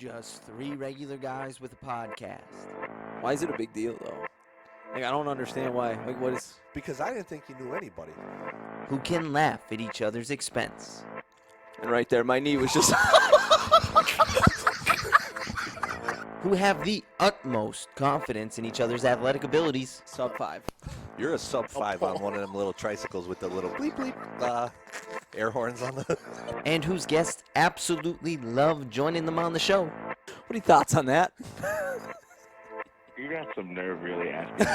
just three regular guys with a podcast Why is it a big deal, though? Like, I don't understand why. Like, what is... Because I didn't think you knew anybody. who can laugh at each other's expense. And right there, my knee was just... Who have the utmost confidence in each other's athletic abilities. Sub 5. You're a sub 5 on one of them little tricycles with the little bleep bleep air horns on the... And whose guests absolutely love joining them on the show. What are your thoughts on that? You got some nerve really asking me.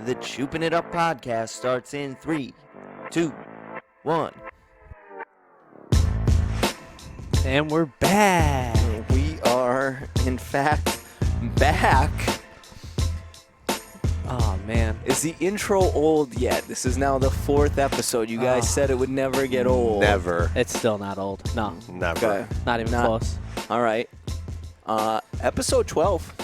The Choopin' It Up podcast starts in 3, 2, 1. And we're back. We are, in fact, back. Oh, man. Is the intro old yet? This is now the 4th episode. You guys said it would never get old. Never. It's still not old. No, Never. Okay. not even close. All right. Episode 12.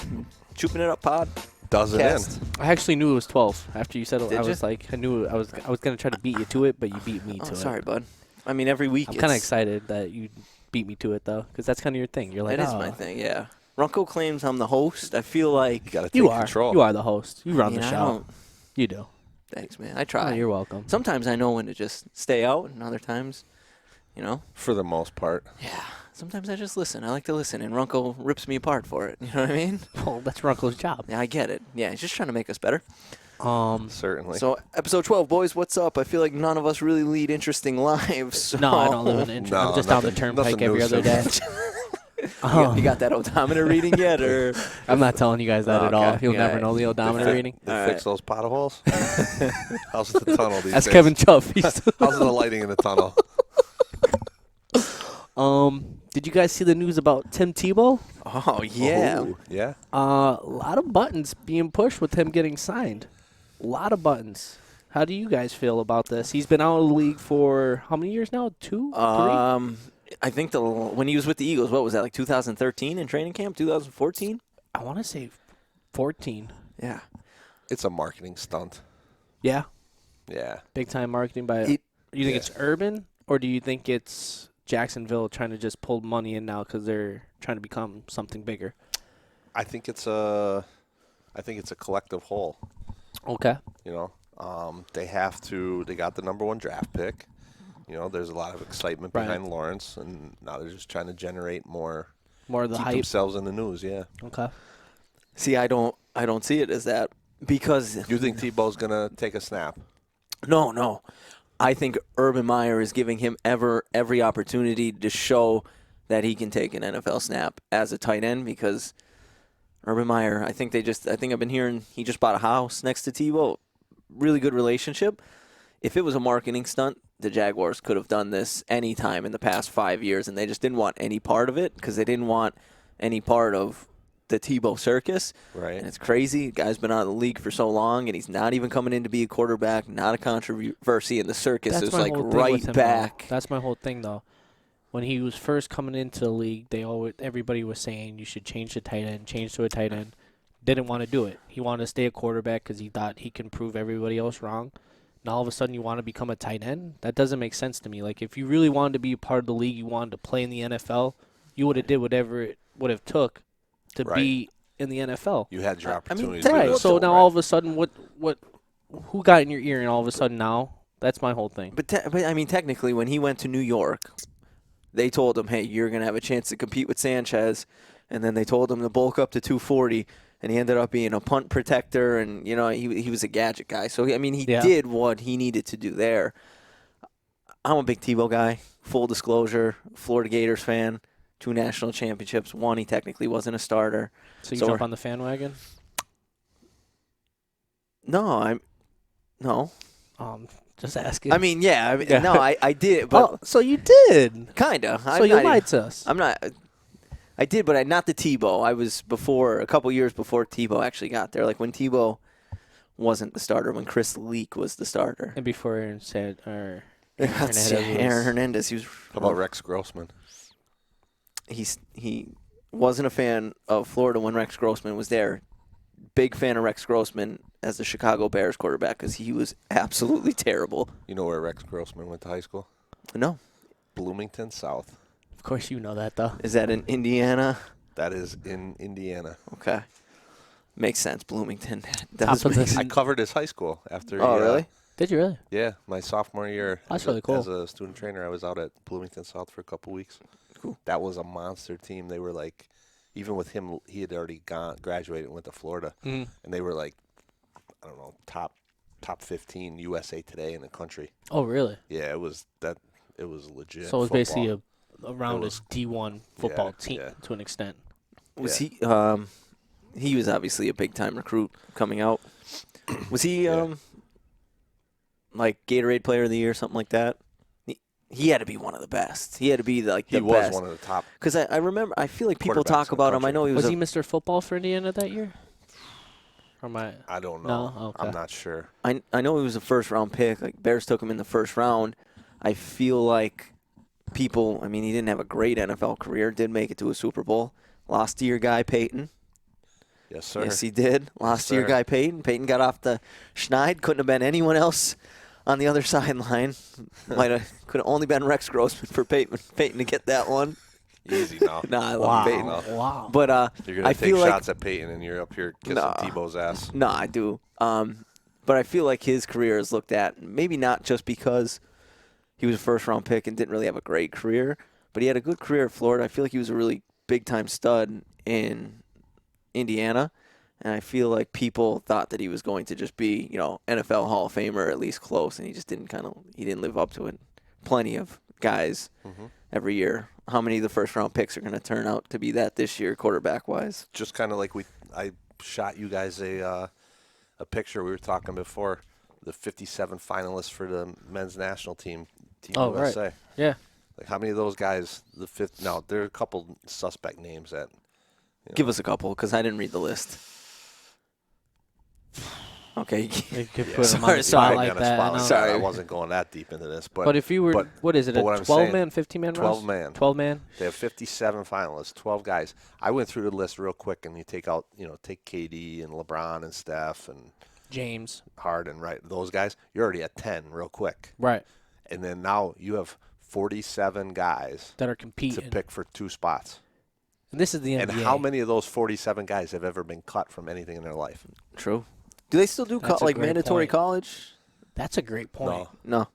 Choopin' It Up pod. Does it Cast. in? I actually knew it was 12 after you said it. Did I you? was like, I knew I was gonna try to beat you to it, but you beat me to it. Sorry, bud. I mean, every week I'm kind of excited that you beat me to it though, because that's kind of your thing. You're like, That is my thing, yeah. Runko claims I'm the host. I feel like... You got to take You are. control. You are the host. You run You the know, I show. don't- You do. Thanks, man. I try. Oh, you're welcome. Sometimes I know when to just stay out, and other times, you know, For the most part. yeah. Sometimes I just listen. I like to listen, and Runko rips me apart for it. You know what I mean? Well, that's Runko's job. Yeah, I get it. Yeah, he's just trying to make us better. Certainly. So, episode 12, boys, what's up? I feel like none of us really lead interesting lives. So. No, I don't live in intro. No, I'm just down the nothing turnpike every new other day. so You got that odometer reading yet, or? I'm not telling you guys that at all. Okay. You'll Yeah. never know the odometer They reading. They All fix those potholes? How's the tunnel these That's days? Kevin Chuff. He's How's the lighting in the tunnel? Did you guys see the news about Tim Tebow? Oh, yeah. Ooh, yeah. A lot of buttons being pushed with him getting signed. A lot of buttons. How do you guys feel about this? He's been out of the league for how many years now? 2, 3? I think when he was with the Eagles, what was that, like 2013 in training camp? 2014? I want to say 14. Yeah. It's a marketing stunt. Yeah, Yeah. big time marketing by. It- you think yeah. it's Urban, or do you think it's Jacksonville trying to just pull money in now because they're trying to become something bigger? I think it's a collective whole. Okay. You know, they got the number 1 draft pick. You know, there's a lot of excitement Right. behind Lawrence, and now they're just trying to generate more, More of the keep hype. themselves in the news. Yeah. Okay. See, I don't see it as that because You think Tebow's gonna take a snap? No. I think Urban Meyer is giving him every opportunity to show that he can take an NFL snap as a tight end because Urban Meyer, I think I've been hearing he just bought a house next to Tebow. Really good relationship. If it was a marketing stunt, the Jaguars could have done this any time in the past 5 years, and they just didn't want any part of it because they didn't want any part of the Tebow circus. Right. And it's crazy. The guy's been out of the league for so long, and he's not even coming in to be a quarterback, not a controversy, and the circus That's is my like whole thing with right him, back. though. That's my whole thing, though. When he was first coming into the league, everybody was saying you should change to tight end, change to a tight end. Didn't want to do it. He wanted to stay a quarterback because he thought he can prove everybody else wrong. Now all of a sudden you want to become a tight end? That doesn't make sense to me. Like if you really wanted to be a part of the league, you wanted to play in the NFL, you would have did whatever it would have took to Right. be in the NFL. You had your I mean, opportunity. to do Right. this. So now Right. all of a sudden, who got in your ear, and all of a sudden now, that's my whole thing. But I mean, technically, when he went to New York, they told him, hey, you're going to have a chance to compete with Sanchez. And then they told him to bulk up to 240. And he ended up being a punt protector. And, you know, he was a gadget guy. So, I mean, he did what he needed to do there. I'm a big Tebow guy. Full disclosure, Florida Gators fan. 2 national championships. 1, he technically wasn't a starter. So you So jump we're- on the fan wagon? No. Just asking. I mean, yeah. Yeah. No, I did. But so you did. kind of. So you lied to us. I'm not. I did, but not the Tebow. I was a couple years before Tebow actually got there. Like when Tebow wasn't the starter, when Chris Leak was the starter. And before Aaron said, or That's Aaron Hernandez. He was. How about Rex Grossman? He wasn't a fan of Florida when Rex Grossman was there. Big fan of Rex Grossman as the Chicago Bears quarterback because he was absolutely terrible. You know where Rex Grossman went to high school? No. Bloomington South. Of course you know that, though. Is that in Indiana? That is in Indiana. Okay. Makes sense. Bloomington. Top of the- I covered his high school after. Oh, really? Did you really? Yeah, my sophomore year. That's as really cool. As a student trainer, I was out at Bloomington South for a couple weeks. Cool. That was a monster team. They were like, even with him, he had already graduated and went to Florida, and they were like, I don't know, top 15 USA Today in the country. Oh, really? Yeah, it was that. It was legit. So it was football. basically around a D1 football team yeah. to an extent. Was he? He was obviously a big time recruit coming out. Was he like Gatorade Player of the Year, something like that? He had to be one of the best. He had to be the He was best. one of the top. Because I remember, I feel like people quarterbacks talk in the about him. I country. know he Was was. he Mr. Football for Indiana that year? Or am I? I don't know. No? Okay. I'm not sure. I know he was a first round pick. Like Bears took him in the first round. I feel like people. I mean, he didn't have a great NFL career. Did make it to a Super Bowl. Lost to your guy Peyton. Yes, sir. Yes, he did. Lost to your sir. guy Peyton. Peyton got off the schneid. Couldn't have been anyone else on the other sideline. Could have only been Rex Grossman for Peyton to get that one. Easy now. No, I love Peyton. Wow. But You're gonna I take feel shots at Peyton, and you're up here kissing Nah. Tebow's ass. No, I do. But I feel like his career is looked at, maybe not just because he was a first-round pick and didn't really have a great career, but he had a good career at Florida. I feel like he was a really big-time stud in Indiana, and I feel like people thought that he was going to just be, NFL Hall of Famer, at least close, and he just didn't he didn't live up to it. Plenty of guys every year. How many of the first-round picks are going to turn out to be that this year, quarterback-wise? Just kind of like I shot you guys a picture. We were talking before the 57 finalists for the men's national team Oh, USA. right. Yeah. Like how many of those guys? No, there are a couple suspect names that. Give us a couple, because I didn't read the list. Okay. You could Yeah. put him on Sorry, the sorry. spot Put me like on the that. spot I know. like Sorry. that. I wasn't going that deep into this, But if you were, what is it, a but what I'm saying, 12-man, 15-man 12 man. 12-man? They have 57 finalists, 12 guys. I went through the list real quick, and you take out, take KD and LeBron and Steph and James. Harden, right? Those guys, you're already at 10 real quick. Right. And then now you have 47 guys That are to competing. pick for 2 spots. And this is the NBA. And how many of those 47 guys have ever been cut from anything in their life? True. Do they still do That's a great mandatory point. college? That's a great point. No. No.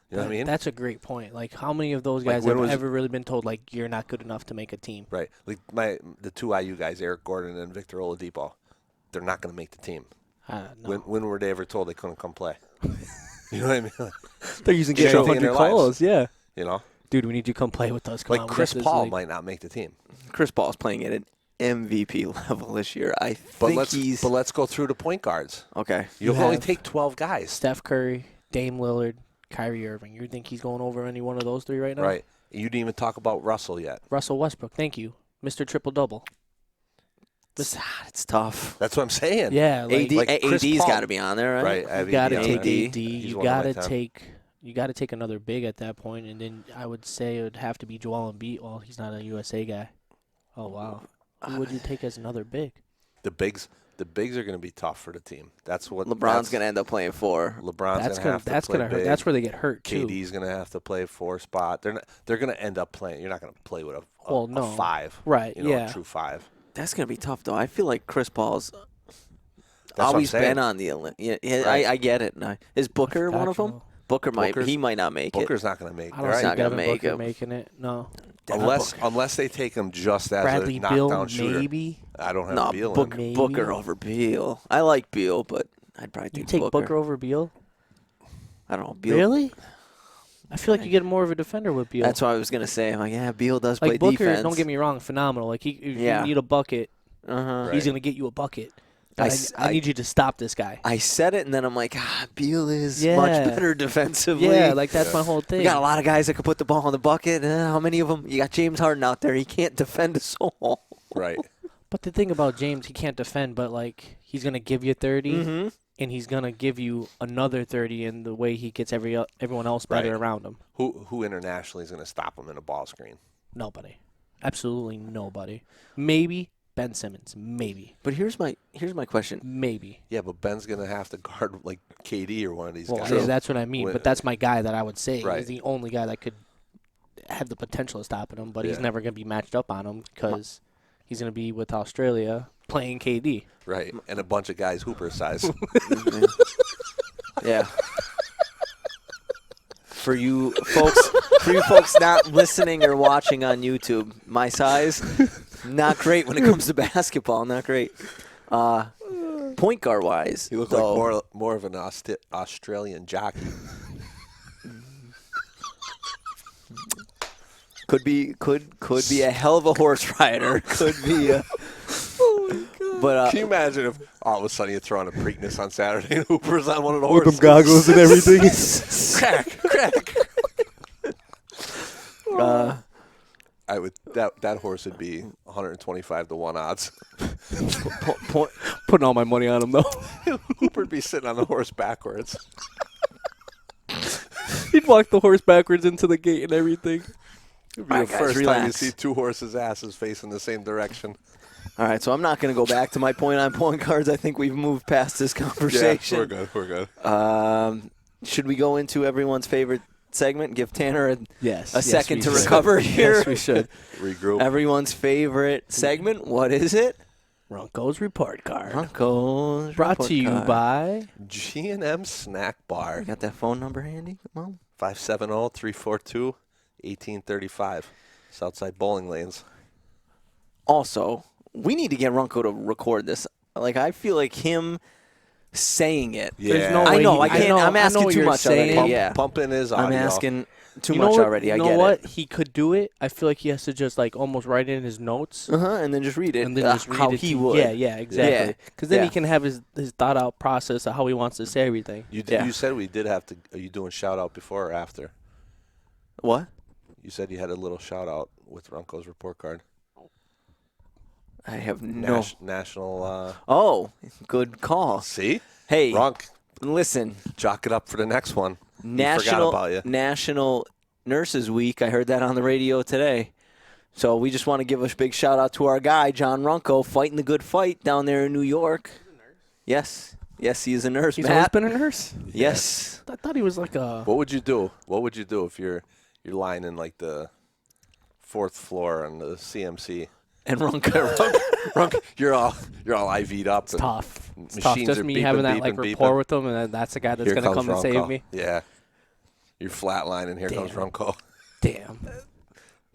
You know what I mean? That's a great point. Like, how many of those Like, guys when have was- ever really been told, like, you're not good enough to make a team? Right. Like the 2 IU guys, Eric Gordon and Victor Oladipo, they're not going to make the team. No. When were they ever told they couldn't come play? You know what I mean? They're using Get get anything in 100 their lives. calls, yeah. You know? Dude, we need you to come play with us. Come Like on, we Chris got this Paul league. might not make the team. Chris Paul's playing at an MVP level this year. I But think he's let's go through the point guards. okay. You'll You only have- take 12 guys. Steph Curry, Dame Lillard, Kyrie Irving. You think he's going over any one of those 3 right now? Right. You didn't even talk about Russell yet. Russell Westbrook, thank you. Mr. Triple-Double. It's tough. That's what I'm saying. Yeah, like, like Chris AD's Paul. got to be on there, right? Right. you got to yeah, take man. AD. He's You one of got my to 10. take. You got to take another big at that point, and then I would say it would have to be Joel Embiid. Well, he's not a USA guy. Oh wow, who would you take as another big? The bigs are going to be tough for the team. That's what LeBron's going to end up playing 4. LeBron's That's going to gonna have to that's play gonna hurt. big. That's where they get hurt too. KD's going to have to play 4 spot. They're going to end up playing. You're not going to play with a Well, no. 5. Right, A true 5. That's going to be tough, though. I feel like Chris Paul's what I'm always saying. been on the Olympic. Yeah, Right. I get it. Is Booker one of them? Factual. Booker Booker's- he might not make Booker's not going to make I it. don't Right? see not gonna Devin make Booker him. making it. No. Unless they take him just as Bradley a Beal, knockdown shooter. maybe. I don't have No, Beal in. Booker, Maybe. Booker over Beal. I like Beal, but I'd probably You take take Booker over Beal? I don't know. Beal. Really? I feel like you get more of a defender with Beal. That's what I was going to say. I'm like, yeah, Beal does play like Booker. defense. Don't get me wrong, phenomenal. Like if Yeah. you need a bucket, Uh-huh. Right. he's gonna get you a bucket. I But s- I need you to stop this guy. I said it, and then I'm like, Beal is Yeah. much better defensively. Yeah, like that's Yeah. my whole thing. we got a lot of guys that can put the ball in the bucket. How many of them? You got James Harden out there. He can't defend a soul. Right. But the thing about James, he can't defend, but like he's gonna give you 30, Mm-hmm. and he's gonna give you another 30 in the way he gets everyone else better Right. around him. Who internationally is going to stop him in a ball screen? Nobody, absolutely nobody. Maybe Ben Simmons, maybe, But here's my question. maybe. Yeah, but Ben's going to have to guard like KD or one of these Well, guys. yeah, that's what I mean. When- But that's my guy that I would say Right. is the only guy that could have the potential of stopping him, but he's Yeah. never going to be matched up on him because he's going to be with Australia playing KD. Right, and a bunch of guys Hooper size. Yeah. For you folks not listening or watching on YouTube, my size, not great when it comes to basketball. Not great. Point guard wise, He looked though, like more of an Australian jockey. could be a hell of a horse rider. Could be. But Can you imagine if all of a sudden you throw on a Preakness on Saturday and Hooper's on one of the With horses? them goggles and everything. Crack. I would that horse would be 125 to 1 odds. Putting all my money on him, though. Hooper'd be sitting on the horse backwards. He'd walk the horse backwards into the gate and everything. It'd be All the right, guys, first time you relax. see two horses' asses facing the same direction. all right, so I'm not going to go back to my point guards. I think we've moved past this conversation. Yeah, we're good. Should we go into everyone's favorite segment? Give Tanner Yes. a second to recover here. Yes, we should. Regroup. Everyone's favorite segment. What is it? Broncos report card. Broncos. Brought report to you card. by G&M Snack Bar. You got that phone number handy? Come on. 570-342-1835. Southside Bowling Lanes. Also, we need to get Runko to record this. Like, I feel like him saying it. There's no I way know. he- I can't. I know- I'm I know asking what too you're much already. saying. Yeah. Pumping his audio. I'm asking too You know much what- already. I you get know what? it. He could do it. I feel like he has to just like almost write in his notes And then just read it. and then just read how it he to- would. Yeah, exactly. Because then Yeah. he can have his thought out process of how he wants to say everything. You Yeah. you said we did have to. Are you doing shout out before or after? What? You said you had a little shout out with Runko's report card. I have no. National. Oh, good call. See, Hey, Runk, listen. jock it up for the next one. We forgot about you. National Nurses Week. I heard that on the radio today. So we just want to give a big shout out to our guy, John Runko, fighting the good fight down there in New York. Yes. Yes, he is a nurse, He's always Matt. been a nurse. Yes. I thought he was like a. What would you do? What would you do if you're lying in like the 4th floor on the CMC? And Runko. Runk, you're all IV'd up. It's tough. It's Machines tough. Just are me beeping, having that like beeping, rapport beeping. with him, and then that's the guy that's Here gonna comes come and save Runko. me. Yeah. You're flatlining. Here comes Damn. Runko. Damn.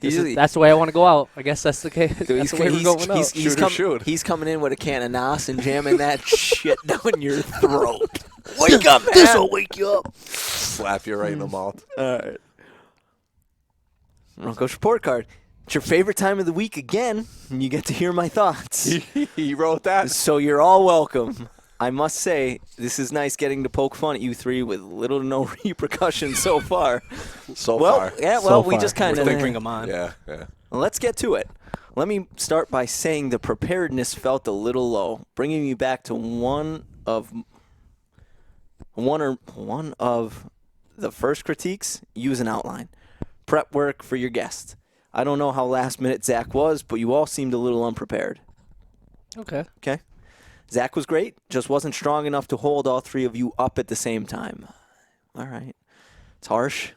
He's- That's the way I want to go out. I guess that's the case. Dude, That's the way we're going out. he's coming in with a can of Nos and jamming that shit down your throat. Wake up, man. This'll wake you up. Slap you right in the mouth. All right. Runko's report card. It's your favorite time of the week again, and you get to hear my thoughts. He wrote that. So you're all welcome. I must say, this is nice getting to poke fun at you three with little to no repercussions so far. So Well, far. yeah, So well, we far. just kind We're of gonna bring him on. Yeah. Well, let's get to it. Let me start by saying the preparedness felt a little low, bringing me back to one of the first critiques. Use an outline. Prep work for your guest. I don't know how last minute Zach was, but you all seemed a little unprepared. Okay. Okay. Zach was great, just wasn't strong enough to hold all three of you up at the same time. All right. It's harsh.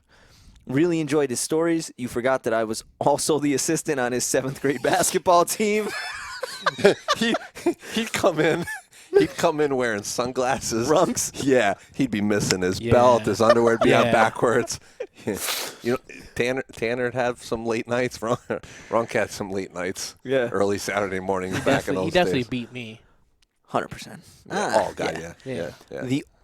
Really enjoyed his stories. You forgot that I was also the assistant on his 7th grade basketball team. He'd come in. He'd come in wearing sunglasses. Runks? Yeah. He'd be missing his Yeah. belt. His underwear would be on Yeah. backwards. You know, Tanner'd have some late nights. Runk had some late nights. Yeah. Early Saturday mornings back in those He definitely days. beat me. 100%. Oh, God, yeah.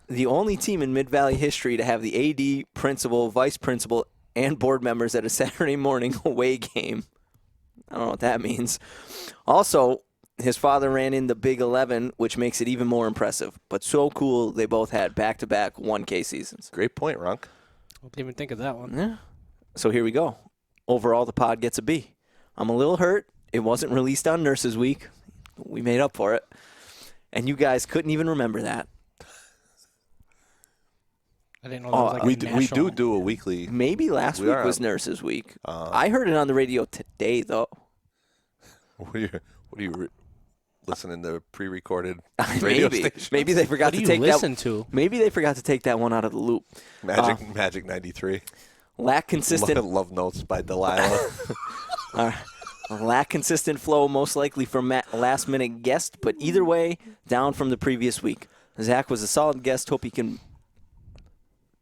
The only team in Mid-Valley history to have the AD, principal, vice principal, and board members at a Saturday morning away game. I don't know what that means. Also, his father ran in the Big 11, which makes it even more impressive. But so cool they both had back-to-back 1K seasons. Great point, Runk. I didn't even think of that one. Yeah. So here we go. Overall, the pod gets a B. I'm a little hurt. It wasn't released on Nurses Week. We made up for it. And you guys couldn't even remember that. I didn't know that was like We a do national. a weekly. Maybe last We week are was on- Nurses Week. I heard it on the radio today, though. What are you listening to pre-recorded radio Maybe. stations? Maybe they forgot What to do you take listen that. to? Maybe they forgot to take that one out of the loop. Magic 93. Lack consistent. Love notes by Delilah. Lack consistent flow, most likely from last-minute guest, but either way, down from the previous week. Zach was a solid guest. Hope he can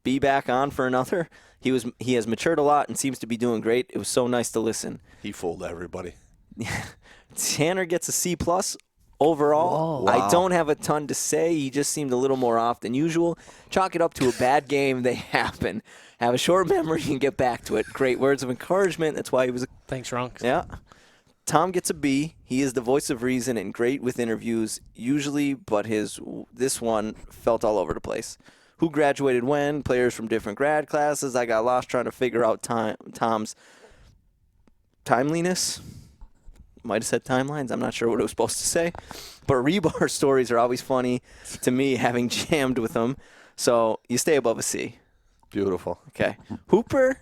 be back on for another. He has matured a lot and seems to be doing great. It was so nice to listen. He fooled everybody. Tanner gets a C+ overall. Whoa. Wow. I don't have a ton to say. He just seemed a little more off than usual. Chalk it up to a bad game. They happen. Have a short memory and get back to it. Great words of encouragement. That's why he was. Thanks, Runk. Yeah. Tom gets a B. He is the voice of reason and great with interviews usually, but this one felt all over the place. Who graduated when? Players from different grad classes. I got lost trying to figure out Tom's timeliness. Might have said timelines. I'm not sure what it was supposed to say. But rebar stories are always funny to me, having jammed with them. So you stay above a C. Beautiful. Okay. Hooper, ...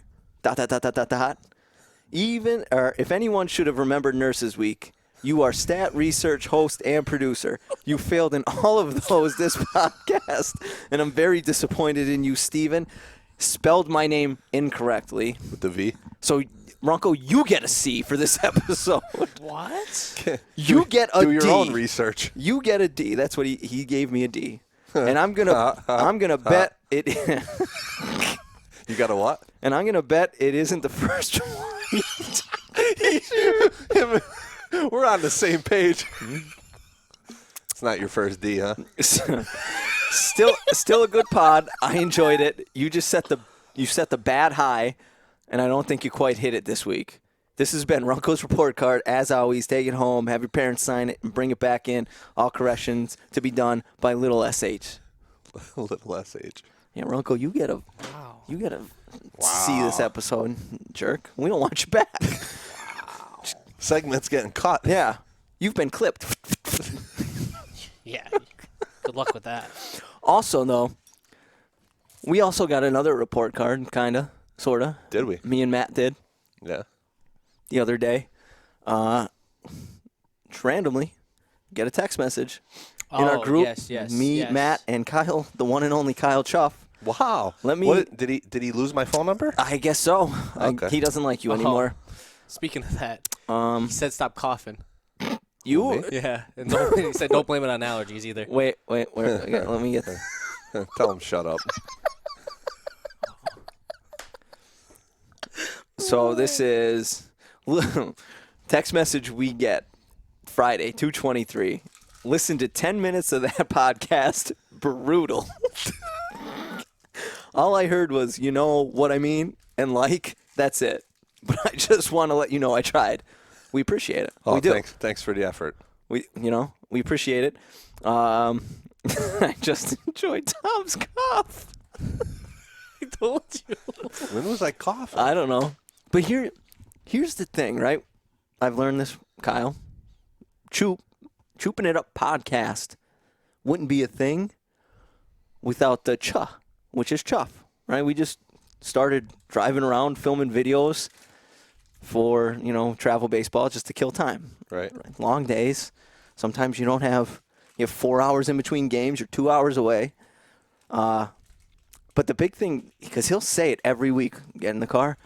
Even, or if anyone should have remembered Nurses Week, you are stat research host and producer. You failed in all of those this podcast, and I'm very disappointed in you, Steven. Spelled my name incorrectly. With the V? So, Ronco, you get a C for this episode. What? You get a D. Do your own research. You get a D. That's what he gave me a D. And I'm gonna bet it. You got a what? And I'm gonna bet it isn't the first one. We're on the same page. It's not your first D, huh? Still a good pod. I enjoyed it. You just set the bad high, and I don't think you quite hit it this week. This has been Runco's report card. As always, take it home, have your parents sign it, and bring it back in. All corrections to be done by little SH. Little SH. Yeah, Runco, you get a see this episode, jerk. We don't want you back. Segment's getting cut. Yeah, you've been clipped. Yeah. Good luck with that. Also, though, we also got another report card, kind of, sort of. Did we? Me and Matt did Yeah. the other day. Just randomly get a text message in our group. Yes, me, yes. Matt, and Kyle, the one and only Kyle Chuff. Wow. Did he lose my phone number? I guess so. Okay. He doesn't like you anymore. Speaking of that, Um, he said stop coughing. you? Yeah. And he said don't blame it on allergies either. Wait. Let me get there. Tell him shut up. So this is text message we get Friday, 2:23. Listen to 10 minutes of that podcast. Brutal. All I heard was, you know what I mean, and like, that's it. But I just want to let you know I tried. We appreciate it. Oh, we do. Thanks for the effort. We appreciate it. I just enjoyed Tom's cough. I told you. When was I coughing? I don't know. But here's the thing, right? I've learned this, Kyle. Chooping It Up podcast wouldn't be a thing without the cha, which is chuff, right? We just started driving around filming videos for, travel baseball just to kill time. Right. Long days. Sometimes you have 4 hours in between games. You're 2 hours away. But the big thing, because he'll say it every week, get in the car,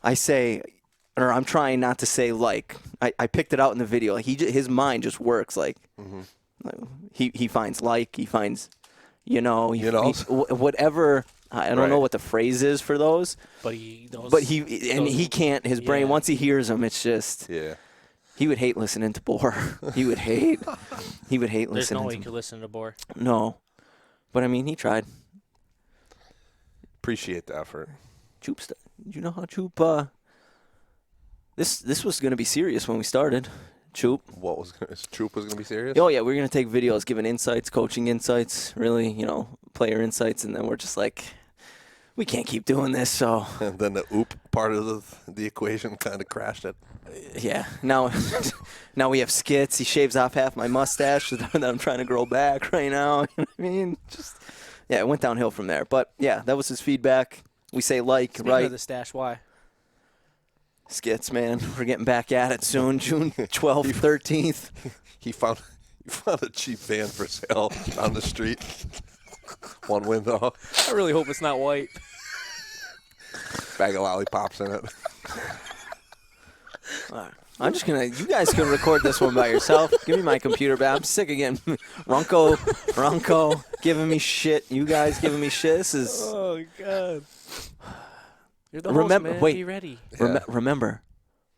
I'm trying not to say like. I picked it out in the video. His mind just works like. Mm-hmm. He finds like, he finds, whatever. I don't know what the phrase is for those. But he knows. But he can't. His brain, once he hears them, it's just. Yeah. He would hate listening to Boar. He would hate There's listening. no way to you could listen to Boar. No, but I mean, he tried. Appreciate the effort. Choop, you know how Choop? This was going to be serious when we started. Choop. Troop was gonna be serious? Oh yeah, we're going to take videos, giving insights, coaching insights, really, player insights, and then we're just like, we can't keep doing this. So. And then the oop part of the equation kind of crashed it. Yeah. Now we have skits. He shaves off half my mustache that I'm trying to grow back right now. You know what I mean? It went downhill from there. But yeah, that was his feedback. We say Speaking right. of the stash, why? Skits, man. We're getting back at it soon. June 12th, 13th. He found a cheap van for sale on the street. One window. I really hope it's not white. Bag of lollipops in it. All right. I'm just gonna. You guys can record this one by yourself. Give me my computer back. I'm sick again. Ronco, giving me shit. You guys giving me shit. This is. Oh God. You're the Remember- host, man. wait. Be ready. Yeah. Remember,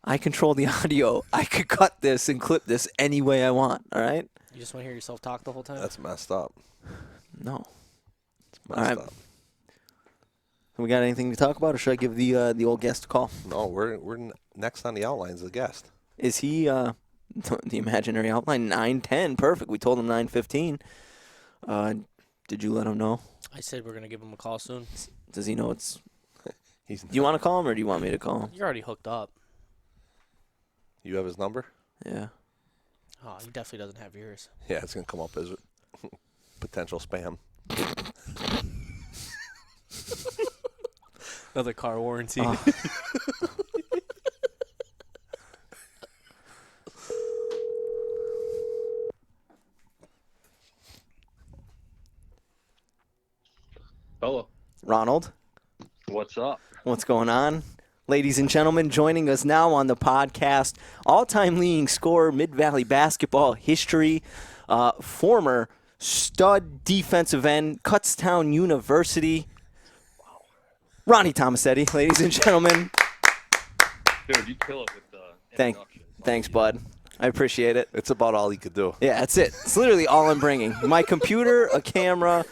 I control the audio. I could cut this and clip this any way I want. All right? You just want to hear yourself talk the whole time? That's messed up. No. It's messed right. up. We got anything to talk about, or should I give the old guest a call? No, we're next on the outlines. The guest. Is he the imaginary outline 9:10? Perfect. We told him 9:15. Did you let him know? I said we're gonna give him a call soon. Does he know it's? He's. Do you want to call him, or do you want me to call him? You're already hooked up. You have his number? Yeah. Oh, he definitely doesn't have yours. Yeah, it's gonna come up as potential spam. Another car warranty. Oh. Hello. Ronald, What's up? what's going on? Ladies and gentlemen, joining us now on the podcast, all-time leading scorer, Mid-Valley basketball history, former stud defensive end, Kutztown University, Ronny Tomasetti, ladies and gentlemen. Dude, you kill it with the introduction. Thanks, bud. I appreciate it. It's about all he could do. Yeah, that's it. It's literally all I'm bringing. My computer, a camera.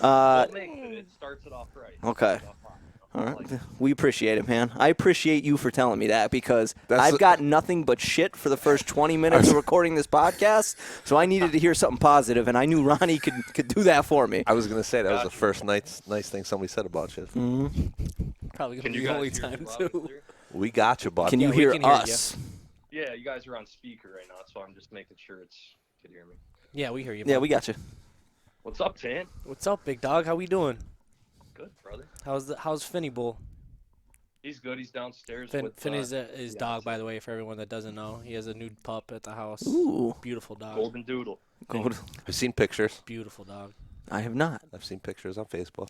What makes it? It starts it off right. Okay. Starts it off hot. All I right. like it. We appreciate it, man. I appreciate you for telling me that because That's I've the- got nothing but shit for the first 20 minutes of recording this podcast, so I needed to hear something positive, and I knew Ronnie could do that for me. I was gonna say that was the first nice thing somebody said about you. Probably gonna Can be you the guys only hear time me loud too. and clear? We got you, bud. Can you we hear can hear us? Yeah, you guys are on speaker right now, so I'm just making sure you can hear me. Yeah, we hear you. Yeah, bud. we got you. What's up, Tan? What's up, big dog? How we doing? Good, brother. How's Finny Bull? He's good. He's downstairs. Finn is his yeah, dog, by the way, for everyone that doesn't know. He has a new pup at the house. Ooh, Beautiful dog. Golden Doodle. gold. I've seen pictures. Beautiful dog. I have not. I've seen pictures on Facebook.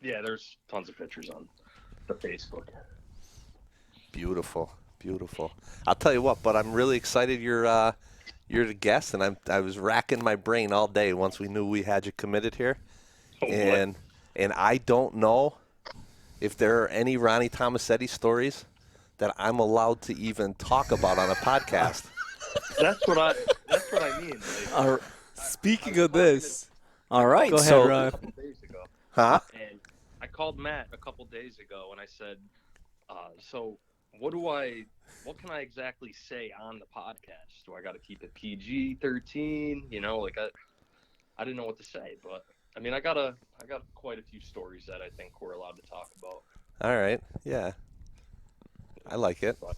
Yeah, there's tons of pictures on the Facebook. Beautiful, beautiful. I'll tell you what, but I'm really excited you're the guest, and I was racking my brain all day once we knew we had you committed here, Oh, boy. and I don't know if there are any Ronny Tomasetti stories that I'm allowed to even talk about on a podcast. That's what I mean. Like, Speaking of this, All right, Go ahead, so Ron. a couple days ago, Huh? and I called Matt a couple days ago, and I said, so what can I exactly say on the podcast? Do I got to keep it PG-13? You know, like I didn't know what to say, but I mean, I got quite a few stories that I think we're allowed to talk about. All right. Yeah. I like it. But,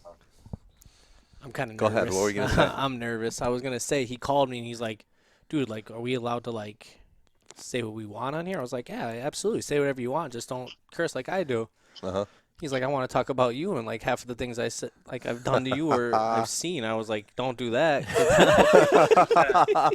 I'm kind of Go nervous. ahead, what were you gonna say? I'm nervous. I was gonna say he called me and he's like, "Dude, like, are we allowed to like say what we want on here?" I was like, "Yeah, absolutely. Say whatever you want. Just don't curse like I do." Uh-huh. He's like, "I want to talk about you," and like half of the things I said, like I've done to you or I've seen. I was like, "Don't do that,"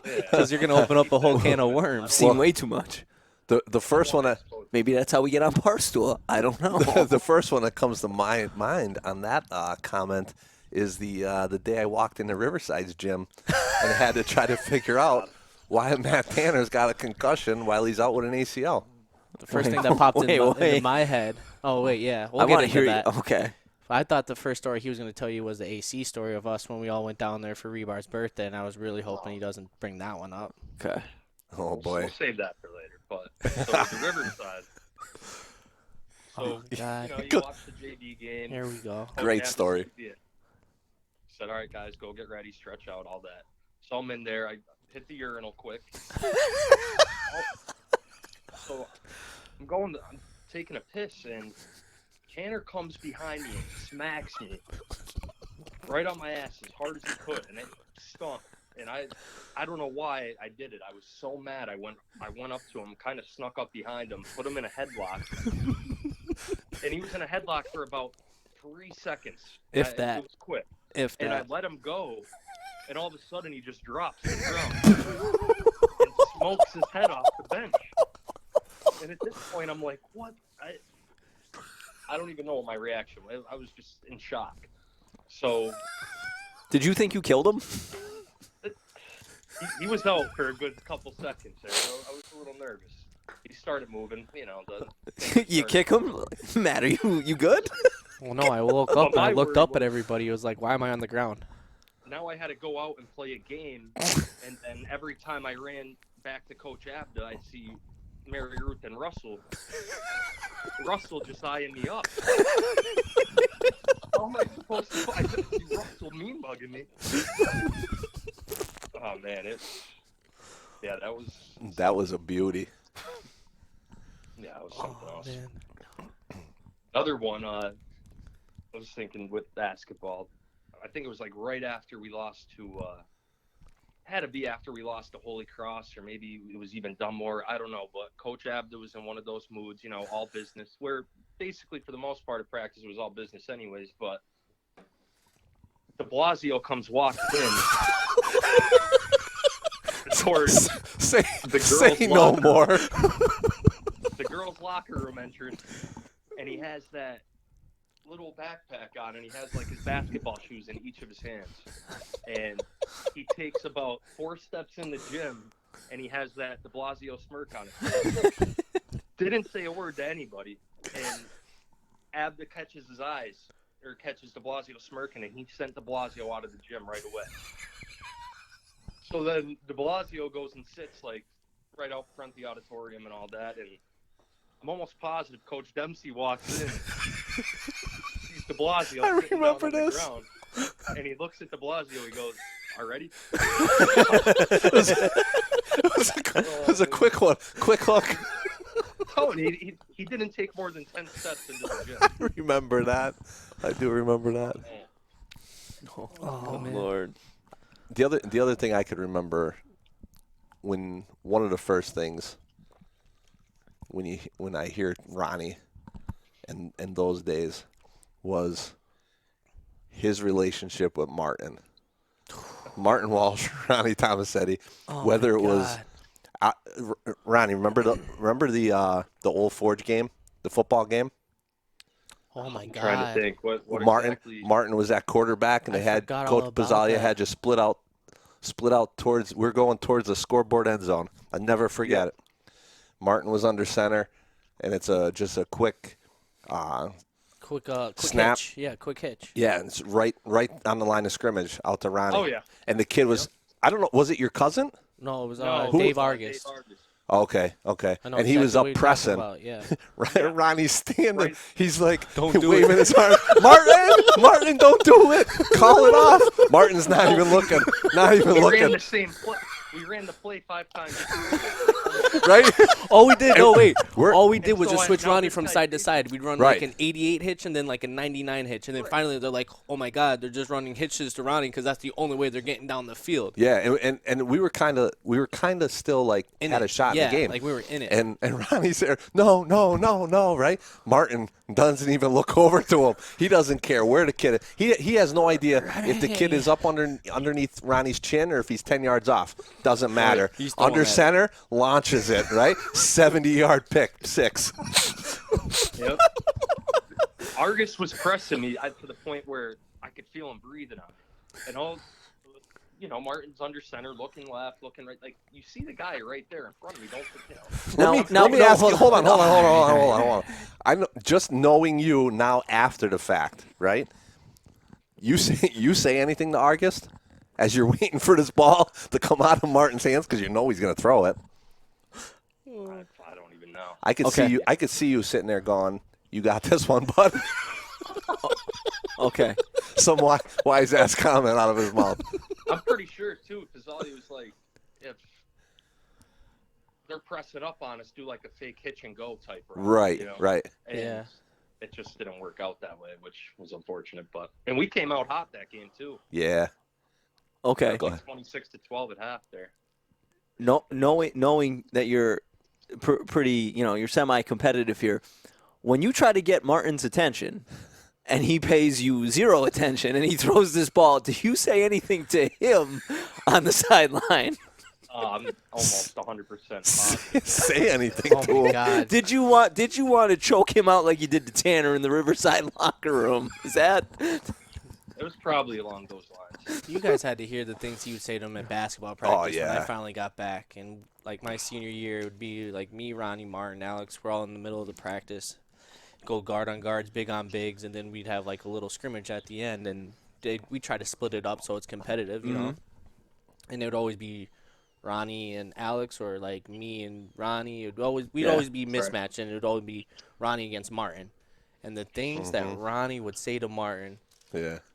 because you're gonna open up a whole can of worms. I've seen way too much. The first one that Maybe that's how we get on Barstool. I don't know. the first one that comes to my mind on that comment is the day I walked into Riverside's gym and had to try to figure out why Matt Tanner's got a concussion while he's out with an ACL. The first thing that popped Wait. into my head. Oh wait, yeah, we'll I get want to into hear that. you. Okay. I thought the first story he was going to tell you was the AC story of us when we all went down there for Rebar's birthday, and I was really hoping he doesn't bring that one up. Okay. Oh boy. We'll save that for later. But so the Riverside. Oh, So God. you watch the JV game. Here we go. Great story. Said, all right, guys, go get ready, stretch out, all that. So I'm in there. I hit the urinal quick. So I'm taking a piss, and Tanner comes behind me and smacks me right on my ass as hard as he could, and it stunk. And I don't know why I did it. I was so mad. I went up to him, kind of snuck up behind him, put him in a headlock, and he was in a headlock for about 3 seconds. If that. It was quick. If And I that. let him go, and all of a sudden he just drops to the ground and smokes his head off the bench. And at this point, I'm like, what? I don't even know what my reaction was. I was just in shock. So Did you think you killed him? he was out for a good couple seconds there. I was a little nervous. He started moving, You kick him? Matt, are you good? Well, no, I woke Well, up and I my looked worry up at was- everybody. It was like, why am I on the ground? Now I had to go out and play a game, and then every time I ran back to Coach Abda, I'd see Mary Ruth and Russell. Russell just eyeing me up. How am I supposed to? I just see Russell mean bugging me. Oh man, That was a beauty. it was something else. Man. Another one, I was thinking with basketball. I think it was like right after we lost to, had to be after we lost to Holy Cross, or maybe it was even Dunmore. I don't know, but Coach Abda was in one of those moods, all business, where basically for the most part of practice it was all business anyways, but de Blasio comes walking in towards Say girls' no locker. more. the girls' locker room entrance, and he has that little backpack on, and he has like his basketball shoes in each of his hands, and he takes about 4 steps in the gym, and he has that de Blasio smirk on his face. Didn't say a word to anybody, and Abda catches his eyes, or catches de Blasio smirking, and he sent de Blasio out of the gym right away. So then de Blasio goes and sits like right out front of the auditorium and all that, and I'm almost positive Coach Dempsey walks in, sees de Blasio I sitting remember down on the this. ground, and he looks at de Blasio. He goes, "Already?" It was a quick one. Quick hook. Oh, and he didn't take more than 10 steps into the gym. I remember that. I do remember that. Oh, man. Lord. The other thing I could remember, when one of the first things when I hear Ronnie and those days was his relationship with Martin Walsh, Ronny Tomasetti. Oh, whether my it was Ronnie, remember the Old Forge game, the football game? Oh, my I'm God. trying to think what Martin exactly. Martin was at quarterback, and I they had forgot all Coach about Bazzalia that. had just split out towards. We're going towards the scoreboard end zone. I never forget it. Martin was under center, and it's just a quick. Quick Snap. hitch. Yeah, quick hitch. Yeah, and it's right on the line of scrimmage out to Ronnie. Oh yeah. And the kid was, I don't know, was it your cousin? No, it was No, Dave Argus. Okay. I know And he was exactly up what you're talking pressing. about, yeah. Right, Ronnie's standing. Right. He's like Don't do waving it. his arm. Martin, don't do it. Call it off. Martin's not even looking. Not even We ran looking. the same play. We ran the play 5 times. Right? All we did, no, wait. We're- All we did And was so just I- switch now Ronnie this from guy- side to side. We'd run Right. like an 88 hitch and then like a 99 hitch. And then finally they're like, oh, my God, they're just running hitches to Ronnie because that's the only way they're getting down the field. Yeah, and we were kind of still like In had it. a shot Yeah, in the game. like we were in it. And Ronnie's there. No, right? Martin doesn't even look over to him. He doesn't care where the kid is. He has no idea if the kid is up underneath Ronnie's chin or if he's 10 yards off. Doesn't matter. He's throwing Under it. center, launches it, right? 70-yard pick, 6. Yep. Argus was pressing me to the point where I could feel him breathing on me. And Martin's under center, looking left, looking right. Like, you see the guy right there in front of me. Don't, Let me ask you. Hold on. on. I know, just knowing you now after the fact, right? You say anything to Argus as you're waiting for this ball to come out of Martin's hands because you know he's going to throw it. I don't even know. I could Okay. see you. I could see you sitting there going, "You got this one, bud." Okay. Some wise ass comment out of his mouth. I'm pretty sure, too, because all he was like, if they're pressing up on us, do like a fake hitch and go type route. Right, you know? right. And Yeah. it just didn't work out that way, which was unfortunate. And we came out hot that game, too. Yeah. Okay. Go ahead. 26-12 at half there. No, knowing that you're pretty, you're semi-competitive here, when you try to get Martin's attention and he pays you 0 attention and he throws this ball, do you say anything to him on the sideline? I'm almost 100% positive. Say anything Oh to my him. God. Did you want to choke him out like you did to Tanner in the Riverside locker room? Is that? It was probably along those lines. You guys had to hear the things he would say to him at basketball practice when I yeah. finally got back. And, like, my senior year, it would be, like, me, Ronnie, Martin, Alex. We're all in the middle of the practice. Go guard on guards, big on bigs, and then we'd have, like, a little scrimmage at the end. And we try to split it up so it's competitive, you know. And it would always be Ronnie and Alex, or, like, me and Ronnie. We'd always be mismatched, and it would always be Ronnie against Martin. And the things that Ronnie would say to Martin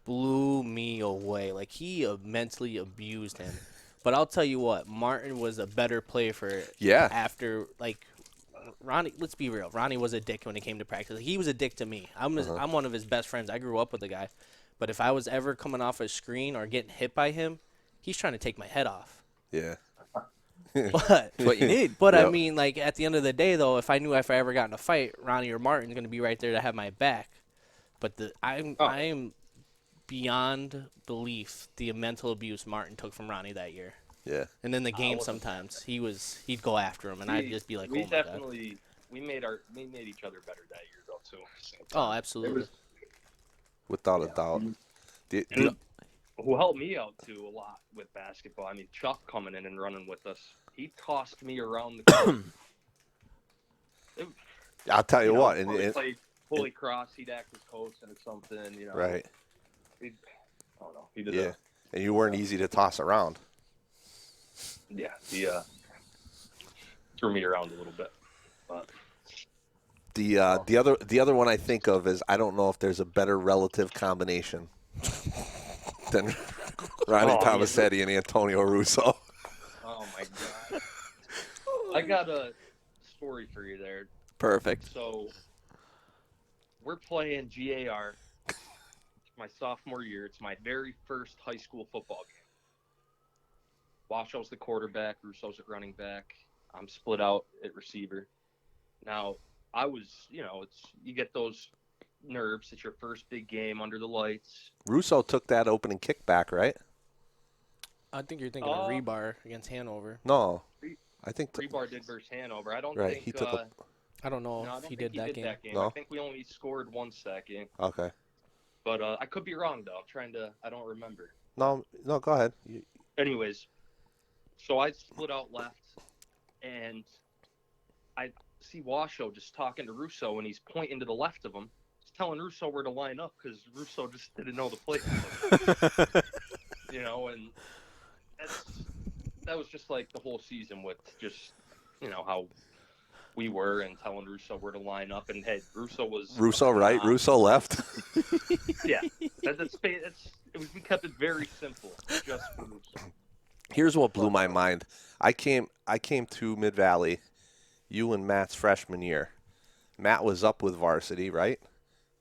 blew me away. Like, he mentally abused him. But I'll tell you what, Martin was a better player for it. Yeah. After, like, Ronnie, let's be real. Ronnie was a dick when it came to practice. He was a dick to me. I'm one of his best friends. I grew up with the guy. But if I was ever coming off a screen or getting hit by him, he's trying to take my head off. Yeah. But What you need. But I Yep. mean, like, at the end of the day, though, if I knew if I ever got in a fight, Ronnie or Martin's going to be right there to have my back. But I am beyond belief the mental abuse Martin took from Ronnie that year. Yeah. And then the game sometimes he'd go after him, and I'd just be like, oh my god. We made each other better that year though too. Oh, absolutely. Without a doubt. And who helped me out too a lot with basketball. I mean, Chuck coming in and running with us. He tossed me around the court. I'll tell you what. We played fully cross. He'd act as coach and something. You know. Right. I don't know. He did Yeah. And you weren't easy to toss around. Yeah. He threw me around a little bit. But The other one I think of is, I don't know if there's a better relative combination than Ronny Tomasetti and Antonio Russo. oh my god. I got a story for you there. Perfect. So we're playing GAR my sophomore year. It's my very first high school football game. Washow's the quarterback, Russo's at running back. I'm split out at receiver. Now, I was, you get those nerves. It's your first big game under the lights. Russo took that opening kickback, right? I think you're thinking of Rebar against Hanover. No. I think Rebar did versus Hanover. I don't right. think He took I don't know if he did that game. No? I think we only scored 1 second. Okay. But I could be wrong, though. I don't remember. No, go ahead. Anyways, so I split out left, and I see Washoe just talking to Russo, and he's pointing to the left of him. He's telling Russo where to line up because Russo just didn't know the play. And that was just like the whole season with just, how we were and telling Russo where to line up. And, hey, Russo right, Russo left. Yeah. We kept it very simple, just for Russo. Here's what blew my mind. I came to Mid-Valley, you and Matt's freshman year. Matt was up with varsity, right,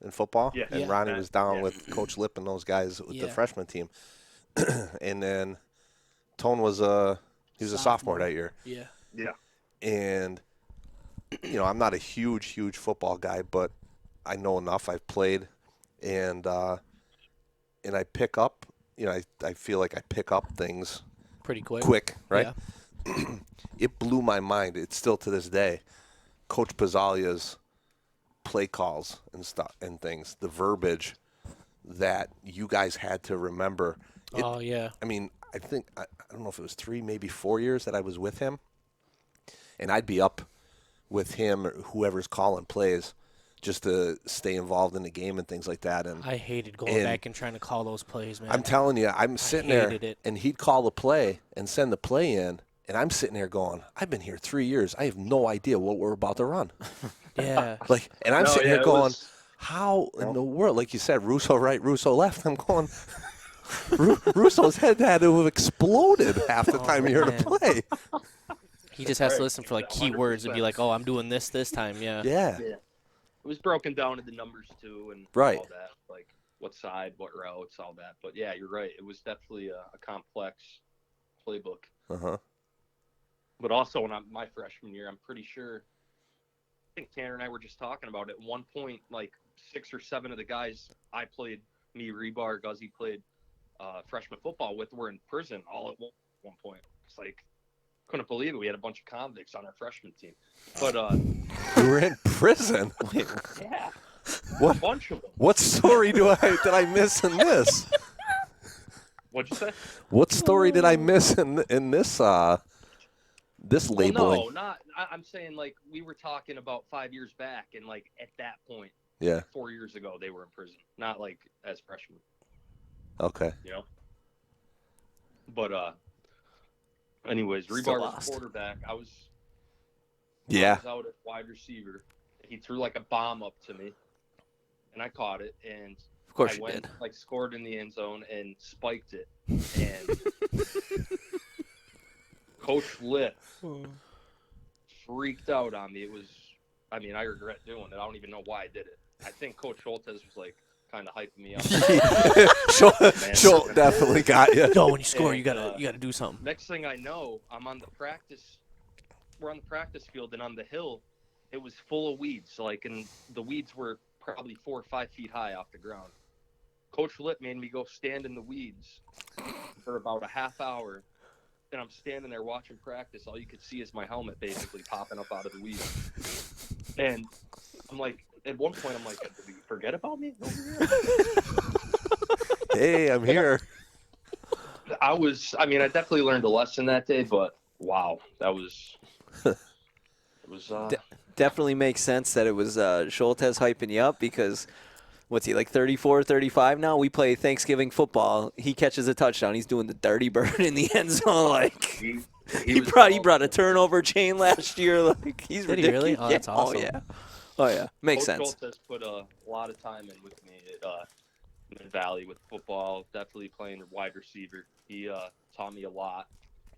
in football? Yeah. And Ronnie was down with Coach Lip and those guys with the freshman team. And then Tone was a sophomore that year. Yeah. Yeah. And, I'm not a huge football guy, but I know enough. I've played. And I pick up, I feel like I pick up things Pretty quick, right? Yeah. It blew my mind. It's still to this day. Coach Pizzalia's play calls and stuff and things, the verbiage that you guys had to remember. Oh, yeah. I mean, I think, I don't know if it was 3, maybe 4 years that I was with him. And I'd be up with him or whoever's calling plays just to stay involved in the game and things like that. And I hated going back and trying to call those plays, man. I'm telling you, I'm sitting there, and he'd call the play and send the play in, and I'm sitting there going, I've been here 3 years. I have no idea what we're about to run. Yeah. And I'm sitting here going, how in the world? Like you said, Russo right, Russo left. I'm going, Russo's head had to have exploded half the time you heard a play. He just has to listen for, like, keywords and be like, oh, I'm doing this time, yeah. Yeah. It was broken down into numbers, too, and all that, like what side, what routes, all that. But, yeah, you're right. It was definitely a complex playbook. Uh-huh. But also, my freshman year, I'm pretty sure, I think Tanner and I were just talking about it. At one point, like 6 or 7 of the guys I played, me, Rebar, Guzzy played freshman football with, were in prison all at one point. It's like, couldn't believe it. We had a bunch of convicts on our freshman team. But You were in prison. yeah, What? a bunch of them. What story did I miss in this? What'd you say? What story did I miss in this this labeling? Well, no, not. I'm saying like we were talking about 5 years back, and like at that point, Yeah. 4 years ago, they were in prison, not like as freshmen. Okay. You know. But anyways, Still Rebar was lost. quarterback. I was Yeah. out at wide receiver. He threw like a bomb up to me, and I caught it, and Of course I you went did. like scored in the end zone and spiked it. And Coach Litt freaked out on me. It was, I mean, I regret doing it. I don't even know why I did it. I think Coach Schultz was like kind of hyping me up. Schultz definitely got you. Yo, when you score, And, you gotta do something. Next thing I know, we're on the practice field, and on the hill, it was full of weeds. Like, and the weeds were probably 4 or 5 feet high off the ground. Coach Litt made me go stand in the weeds for about a half hour, and I'm standing there watching practice. All you could see is my helmet basically popping up out of the weeds. And I'm like, at one point, I'm like, did you forget about me over here? Hey, I'm here. I definitely learned a lesson that day, but wow, that was, it was, Definitely makes sense that it was Schultz hyping you up because what's he, like 34, 35 now? We play Thanksgiving football. He catches a touchdown. He's doing the dirty bird in the end zone. Like he brought a turnover chain last year. Like he's Did he ridiculous. really? Oh, that's Yeah. awesome. Oh yeah. Makes Coach sense. Schultz has put a lot of time in with me at Mid-Valley with football, definitely playing wide receiver. He taught me a lot,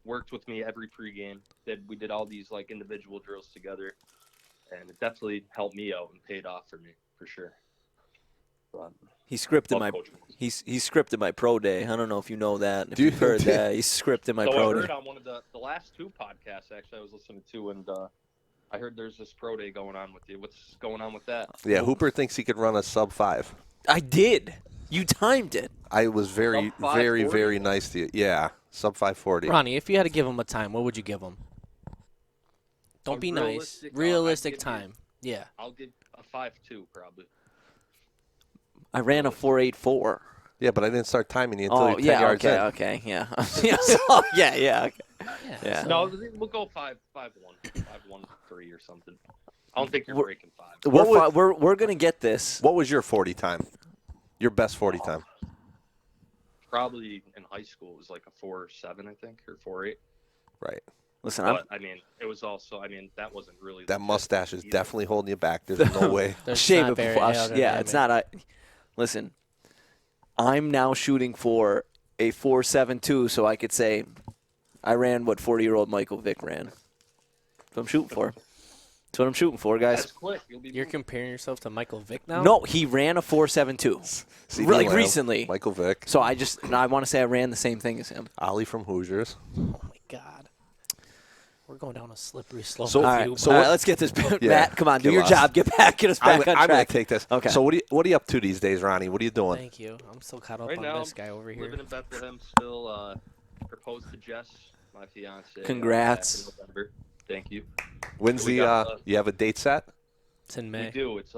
worked with me every pregame. We did all these like individual drills together, and it definitely helped me out and paid off for me, for sure. But, He scripted love my Coach Schultz. he scripted my pro day. I don't know if you know that. If Do you- you've heard that, he scripted my So I pro heard day. on one of the last 2 podcasts actually I was listening to, and I heard there's this pro day going on with you. What's going on with that? Yeah, Hooper thinks he could run a sub-5. I did. You timed it. I was very, Sub very, 540? very nice to you. Yeah, sub-540. Ronnie, if you had to give him a time, what would you give him? Don't A be nice. realistic, Realistic I'd give you- time. Yeah. I'll give a 5.2 probably. I ran a 4.84. Yeah, but I didn't start timing you until Oh you're 10 yeah. yards Okay. in. Okay. Yeah. Yeah. So, yeah. Yeah. Okay. Yeah. No, we'll go 5.1, 5.13 or something. I don't think you're We're- breaking 5. We're gonna get this. What was your 40 time? Your best 40 time? Probably in high school it was like a 4.7, I think, or 4.8. Right. Listen, But I mean, it was also. I mean, that wasn't really That legit mustache is either. definitely holding you back. There's no way. There's shave not it very before. aerodynamic. It's not a. Listen, I'm now shooting for a 4.72, so I could say I ran what 40-year-old Michael Vick ran. That's what I'm shooting for. That's what I'm shooting for, guys. That's quick. You'll be You're comparing yourself to Michael Vick now? No, he ran a 4.72. CD Like Lamb, recently. Michael Vick, So I want to say I ran the same thing as him. Ollie from Hoosiers. Oh my God. We're going down a slippery slope. So- with All right, you. so let's get this. Yeah, Matt, come on, do get your lost. job. Get us back I'm on going to track. take this. Okay. So what are you up to these days, Ronnie? What are you doing? Thank you. I'm still caught up Right on now, this guy over here. living in Bethlehem still. Proposed to Jess, my fiance. Congrats. Back in November. Thank you. When's We the got, you have a date set? It's in We May. do. It's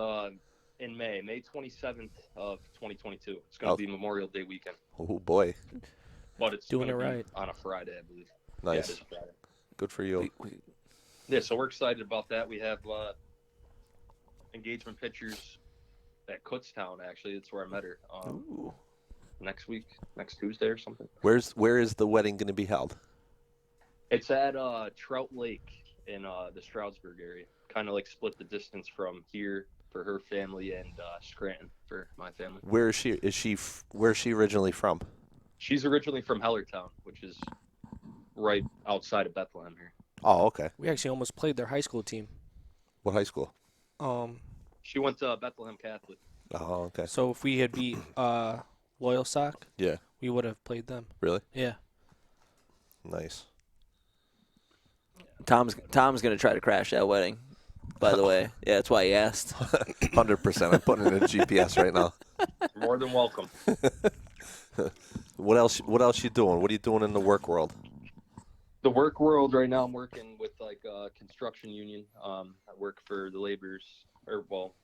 in May 27th of 2022. It's going to be Memorial Day weekend, Oh boy, but it's Doing gonna it be right. on a Friday, I believe. Yeah, nice. it is Friday. Good for you. Yeah, so we're excited about that. We have engagement pictures at Kutztown. Actually, it's where I met her. Ooh. Next Tuesday or something. Where is the wedding going to be held? It's at Trout Lake in the Stroudsburg area. Kind of like split the distance from here for her family and Scranton for my family. Where is she? Where's she originally from? She's originally from Hellertown, which is right outside of Bethlehem here. Oh, okay. We actually almost played their high school team. What high school? She went to Bethlehem Catholic. Oh, okay. So if we had beat Loyal Sock, Yeah. we would have played them. Really? Yeah. Nice. Tom's gonna try to crash that wedding. By the way, yeah, that's why he asked. 100%. I'm putting it in GPS right now. More than welcome. What else? What else you doing? What are you doing in the work world? The work world right now, I'm working with like a construction union. I work for the laborers, local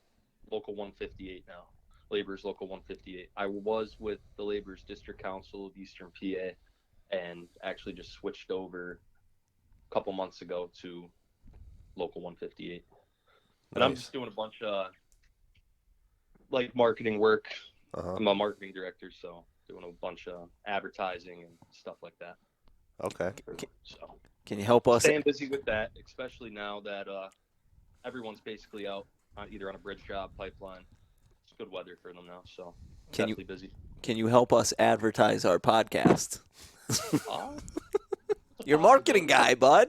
158 now. Laborers local 158. I was with the laborers district council of Eastern PA, and actually just switched over a couple months ago to local 158. And I'm Nice. just doing a bunch of like marketing work. Uh-huh. I'm a marketing director, so doing a bunch of advertising and stuff like that. Okay. So Can you help us? staying busy with that, especially now that everyone's basically out either on a bridge job, pipeline. It's good weather for them now, so Can you- definitely busy. Can you help us advertise our podcast? Uh, You're a marketing guy, bud.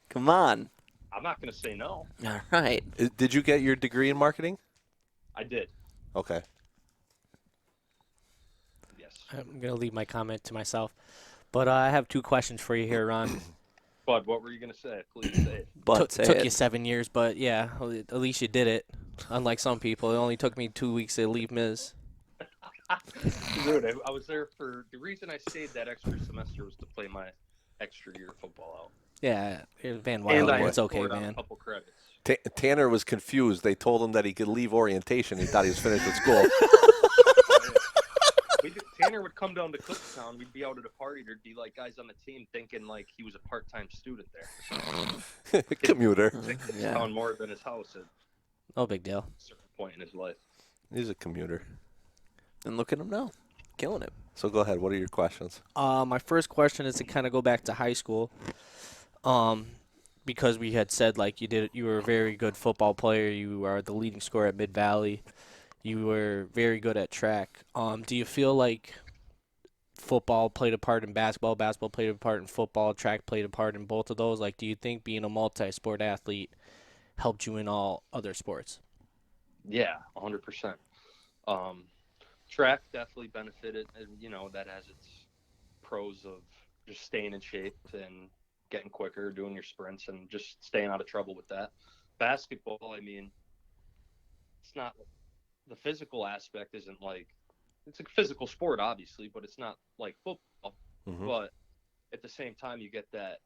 Come on. I'm not going to say no. All right. Did you get your degree in marketing? I did. Okay. Yes. I'm going to leave my comment to myself. But I have 2 questions for you here, Ron. Bud, what were you going to say? Please say it. But say Took it. you 7 years, but yeah, at least you did it. Unlike some people, it only took me 2 weeks to leave Miz. Dude, I was there for the reason I stayed that extra semester was to play my extra year of football out. Yeah, Van And Wilder, I it's okay, scored on man. a couple credits. Tanner was confused. They told him that he could leave orientation. He thought he was finished with school. Tanner would come down to Cookstown. We'd be out at a party. There'd be like guys on the team thinking like he was a part-time student there. Commuter. Yeah. Town more than his house at No big deal. a certain point in his life. He's a commuter. And look at him now. Killing it. So go ahead. What are your questions? My first question is to kind of go back to high school. Because we had said like you were a very good football player. You are the leading scorer at Mid Valley. You were very good at track. Do you feel like football played a part in basketball, basketball played a part in football, track played a part in both of those? Like, do you think being a multi-sport athlete helped you in all other sports? Yeah, 100%. Track definitely benefited, and that has its pros of just staying in shape and getting quicker, doing your sprints, and just staying out of trouble with that. Basketball, I mean, it's not the physical aspect isn't like it's a physical sport, obviously, but it's not like football. Mhm. But at the same time, you get that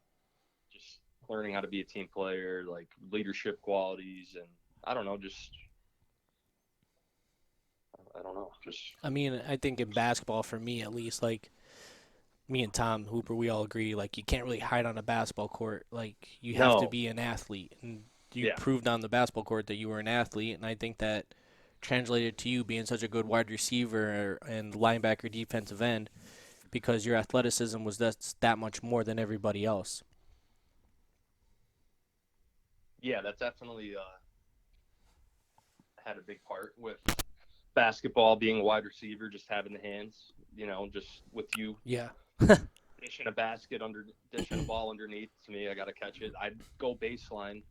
just learning how to be a team player, like leadership qualities, and I don't know, just. I mean, I think in basketball, for me at least, like me and Tom Hooper, we all agree, like you can't really hide on a basketball court. Like you have to No. be an athlete, and you Yeah. proved on the basketball court that you were an athlete. And I think that translated to you being such a good wide receiver and linebacker, defensive end, because your athleticism was that much more than everybody else. Yeah, that definitely had a big part with basketball, being a wide receiver, just having the hands, just with you Yeah. dishing a ball underneath to me, I got to catch it. I'd go baseline,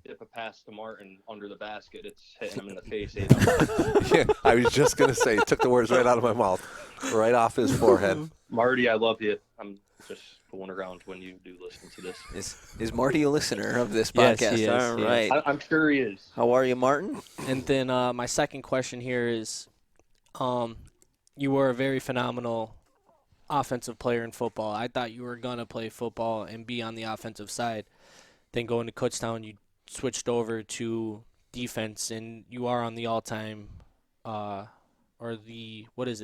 dip a pass to Martin under the basket. It's hitting him in the face 8 times. Yeah, I was just going to say, took the words right out of my mouth, right off his forehead. Marty, I love you. I'm just fooling around when you do listen to this. Is Marty a listener of this Yes, podcast? he is, All he is. right. I'm sure he is. How are you, Martin? And then my second question here is, you were a very phenomenal offensive player in football. I thought you were going to play football and be on the offensive side. Then going to Kutztown, you switched over to defense, and you are on the all-time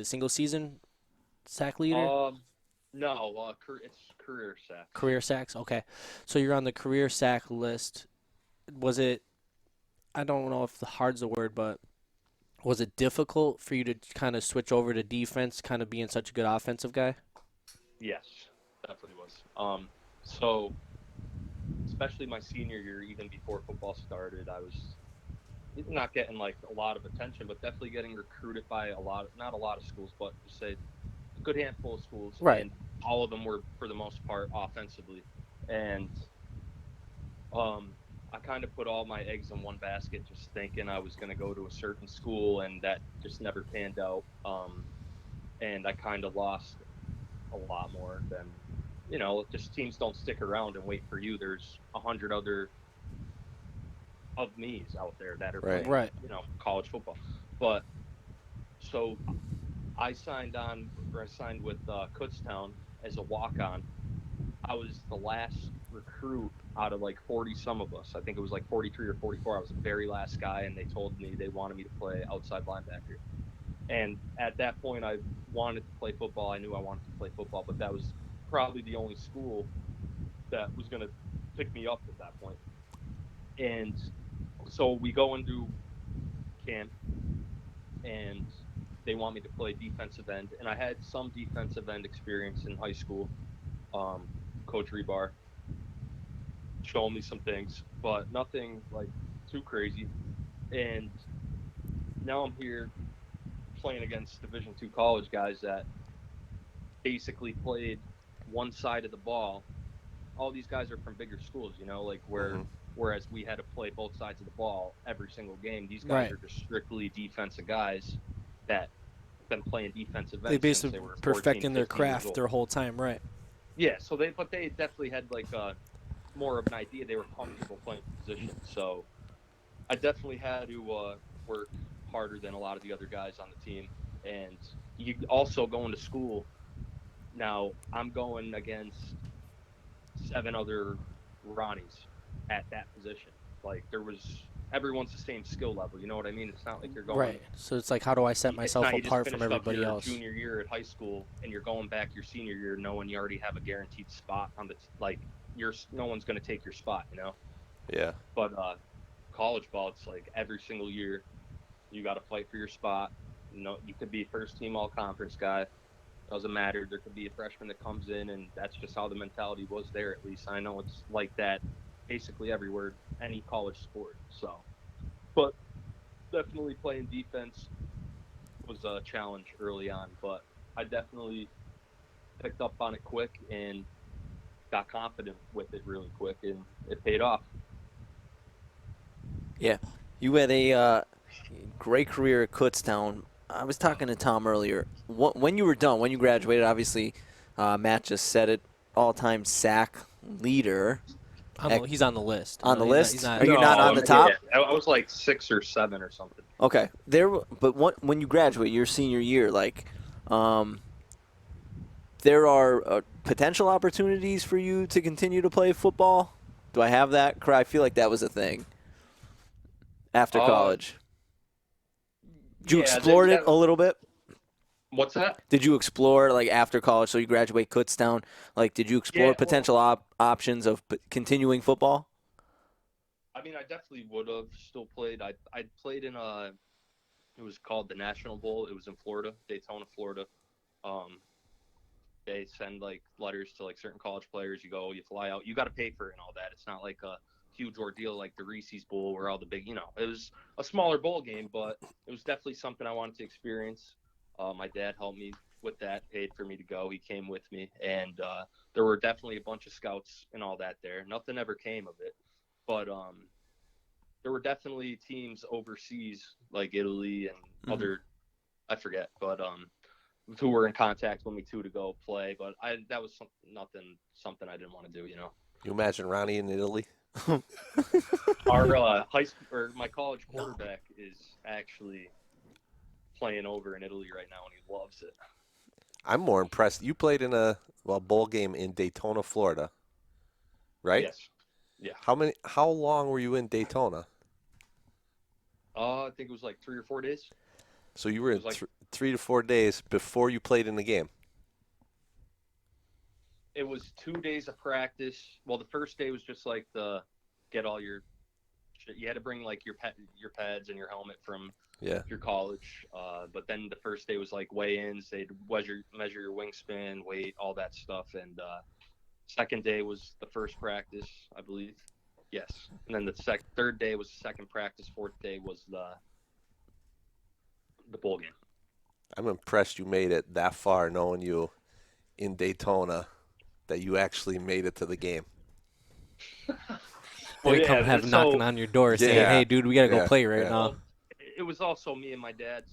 single season sack leader? No, it's career sack. Career sacks? Okay. So you're on the career sack list. Was it, I don't know if the hard's the word, but was it difficult for you to kind of switch over to defense, kind of being such a good offensive guy? Yes, definitely was. So, especially my senior year, even before football started, I was not getting like a lot of attention, but definitely getting recruited by not a lot of schools, but just say a good handful of schools. Right. And all of them were, for the most part, offensively. And I kind of put all my eggs in one basket, just thinking I was going to go to a certain school, and that just never panned out. And I kind of lost a lot more than, just teams don't stick around and wait for you. There's 100 other of me's out there that are playing, Right. college football. But so I signed with Kutztown as a walk-on. I was the last recruit out of like 40 some of us. I think it was like 43 or 44. I was the very last guy, and they told me they wanted me to play outside linebacker. And at that point, I wanted to play football. I knew I wanted to play football, but that was probably the only school that was going to pick me up at that point. And so we go into camp, and they want me to play defensive end. And I had some defensive end experience in high school. Coach Rebar showing me some things, but nothing like too crazy. And now I'm here playing against Division II college guys that basically played one side of the ball. All these guys are from bigger schools, like whereas we had to play both sides of the ball every single game. These guys Right. are just strictly defensive guys that have been playing defensive They end since basically they were 14, perfecting their 15 years craft old. their whole time, right? Yeah, so they definitely had like more of an idea. They were comfortable playing position. So I definitely had to work harder than a lot of the other guys on the team. And you also going to school. Now I'm going against 7 other Ronnies at that position. Like everyone's the same skill level. You know what I mean? It's not like you're going. Right. So it's like, how do I set It's myself not you just apart from finished up everybody your else? junior year at high school and you're going back your senior year knowing you already have a guaranteed spot on no one's going to take your spot, Yeah. But college ball, it's like every single year you got to fight for your spot. You could be first team all conference guy. Doesn't matter. There could be a freshman that comes in, and that's just how the mentality was there. At least I know it's like that basically everywhere, any college sport. So, but definitely playing defense was a challenge early on, but I definitely picked up on it quick and got confident with it really quick, and it paid off. Yeah, you had a great career at Kutztown. I was talking to Tom earlier. When you were done, when you graduated, obviously, Matt just said it, all-time sack leader. He's on the list. On the list? He's not, Are you not on the top? Yeah, I was like 6 or 7 or something. Okay. When you graduate, your senior year, there are potential opportunities for you to continue to play football. Do I have that? I feel like that was a thing after college. Did you explore it a little bit? What's that? Did you explore after college? So you graduate Kutztown. Did you explore potential options of continuing football? I mean, I definitely would have still played. I played in it was called the National Bowl. It was in Florida, Daytona, Florida. They send letters to certain college players. You go, you fly out. You got to pay for it and all that. It's not like a huge ordeal like the Reese's Bowl where all the big, it was a smaller bowl game, but it was definitely something I wanted to experience. My dad helped me with that, paid for me to go. He came with me, and there were definitely a bunch of scouts and all that there. Nothing ever came of it, but there were definitely teams overseas like Italy and other, I forget, but who were in contact with me too to go play. But that was something I didn't want to do. You imagine Ronnie in Italy? Our my college quarterback is actually playing over in Italy right now, and he loves it. I'm more impressed. You played in a bowl game in Daytona, Florida, right? Yes. Yeah. How long were you in Daytona? I think it was 3 or 4 days. So you were in 3 to 4 days before you played in the game. It was 2 days of practice. Well, the first day was just get all your shit. You had to bring your pads and your helmet from your college. But then the first day was weigh-ins. They'd measure your wingspan, weight, all that stuff. And second day was the first practice, I believe. Yes. And then the third day was the second practice. Fourth day was the bowl game. I'm impressed you made it that far, knowing you in Daytona, that you actually made it to the game. They come knocking on your door saying, "Hey, dude, we gotta go play right now." It was also me and my dad,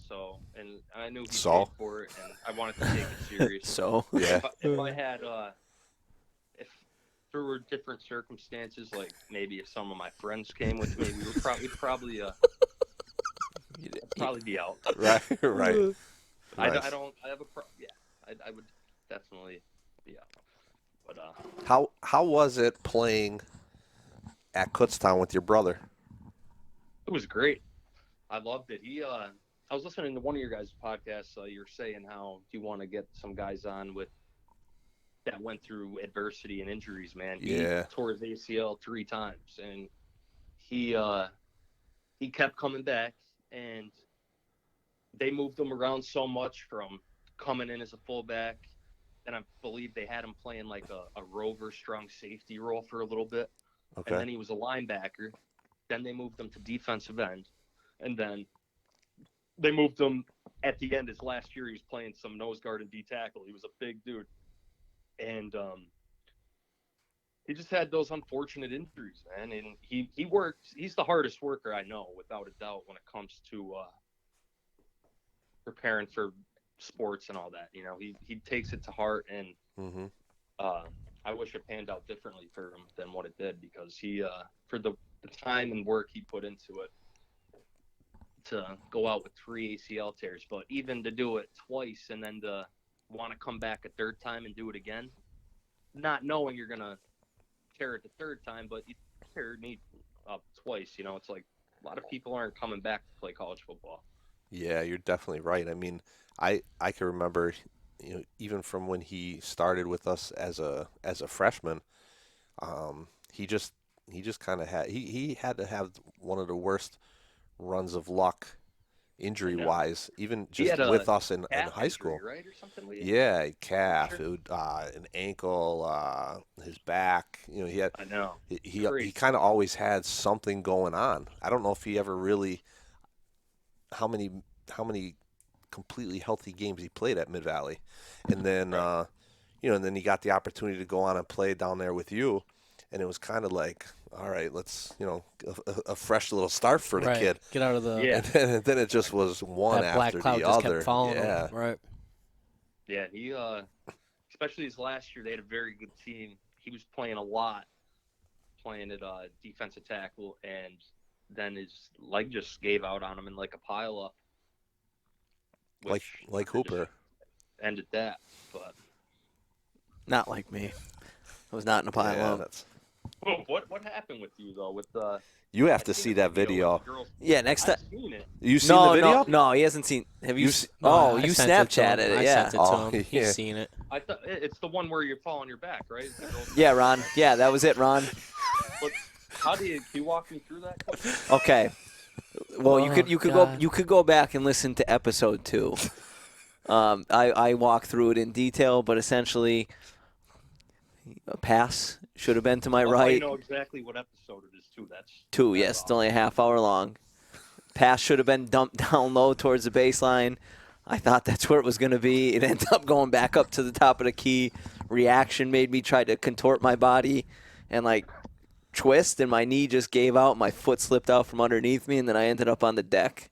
and I knew he paid for it, and I wanted to take it serious. If I had, if there were different circumstances, maybe if some of my friends came with me, we'd probably be out. Right. I would definitely be out. But How was it playing at Kutztown with your brother? it was great. I loved it. I was listening to one of your guys' podcasts. You were saying how you want to get some guys on with that went through adversity and injuries. Man, Yeah. he tore his ACL 3 times, and he kept coming back, and they moved him around so much from coming in as a fullback, and I believe they had him playing like a rover strong safety role for a little bit, and Okay. then he was a linebacker. Then they moved him to defensive end, and then they moved him at the end. His last year, he was playing some nose guard and D tackle. He was a big dude, and he just had those unfortunate injuries, man. And he worked. He's the hardest worker I know, without a doubt, when it comes to preparing for sports and all that. You know, he takes it to heart, and Mm-hmm. I wish it panned out differently for him than what it did, because he for the time and work he put into it to go out with 3 ACL tears, but even to do it twice and then to want to come back a third time and do it again, not knowing you're gonna tear it the third time, but you tear your knee up twice. You know, it's like a lot of people aren't coming back to play college football. Yeah, you're definitely right. I mean, I can remember, even from when he started with us as a freshman, he just kind of he had to have one of the worst runs of luck injury wise, even He just had with a us in calf high school. injury, right, or something like that? Yeah, calf, Sure. an ankle, his back. He had I know. he Crazy. kind of always had something going on. I don't know if he ever really how many completely healthy games he played at Mid Valley, and then and then he got the opportunity to go on and play down there with you, and it was kind of like, all right, let's a fresh little start for the Right. kid. Get out of the Yeah. And then it just was one that black after cloud the just other. kept following Yeah. him. Right. Yeah, he especially his last year, they had a very good team. He was playing a lot, playing at defensive tackle, and then his leg just gave out on him in like a pile up. Like Hooper. Ended that, but Not like me. I was not in a pile Yeah, up. that's. what happened with you though? With You have I to seen see a that video. with the girls. Yeah, next time. I've seen it. You seen No, the video? no, he hasn't seen. Have you? You se- No, oh, I you sent it to him. Snapchatted it, I yeah. sent it to Oh, him. yeah. He's seen it. I thought it's the one where you're falling your back, right? The girls- Yeah, Ron. Yeah, that was it, Ron. But how do you? Can you walk me through that? Quick? Okay. Well, Oh, you could God. go back and listen to episode 2. I walked through it in detail, but essentially, a pass should have been to my I right. know exactly what episode it is too. That's 2, that's yes, it's only a half hour long. Pass should have been dumped down low towards the baseline. I thought that's where it was going to be. It ended up going back up to the top of the key. Reaction made me try to contort my body and like twist, and my knee just gave out. My foot slipped out from underneath me, and then I ended up on the deck.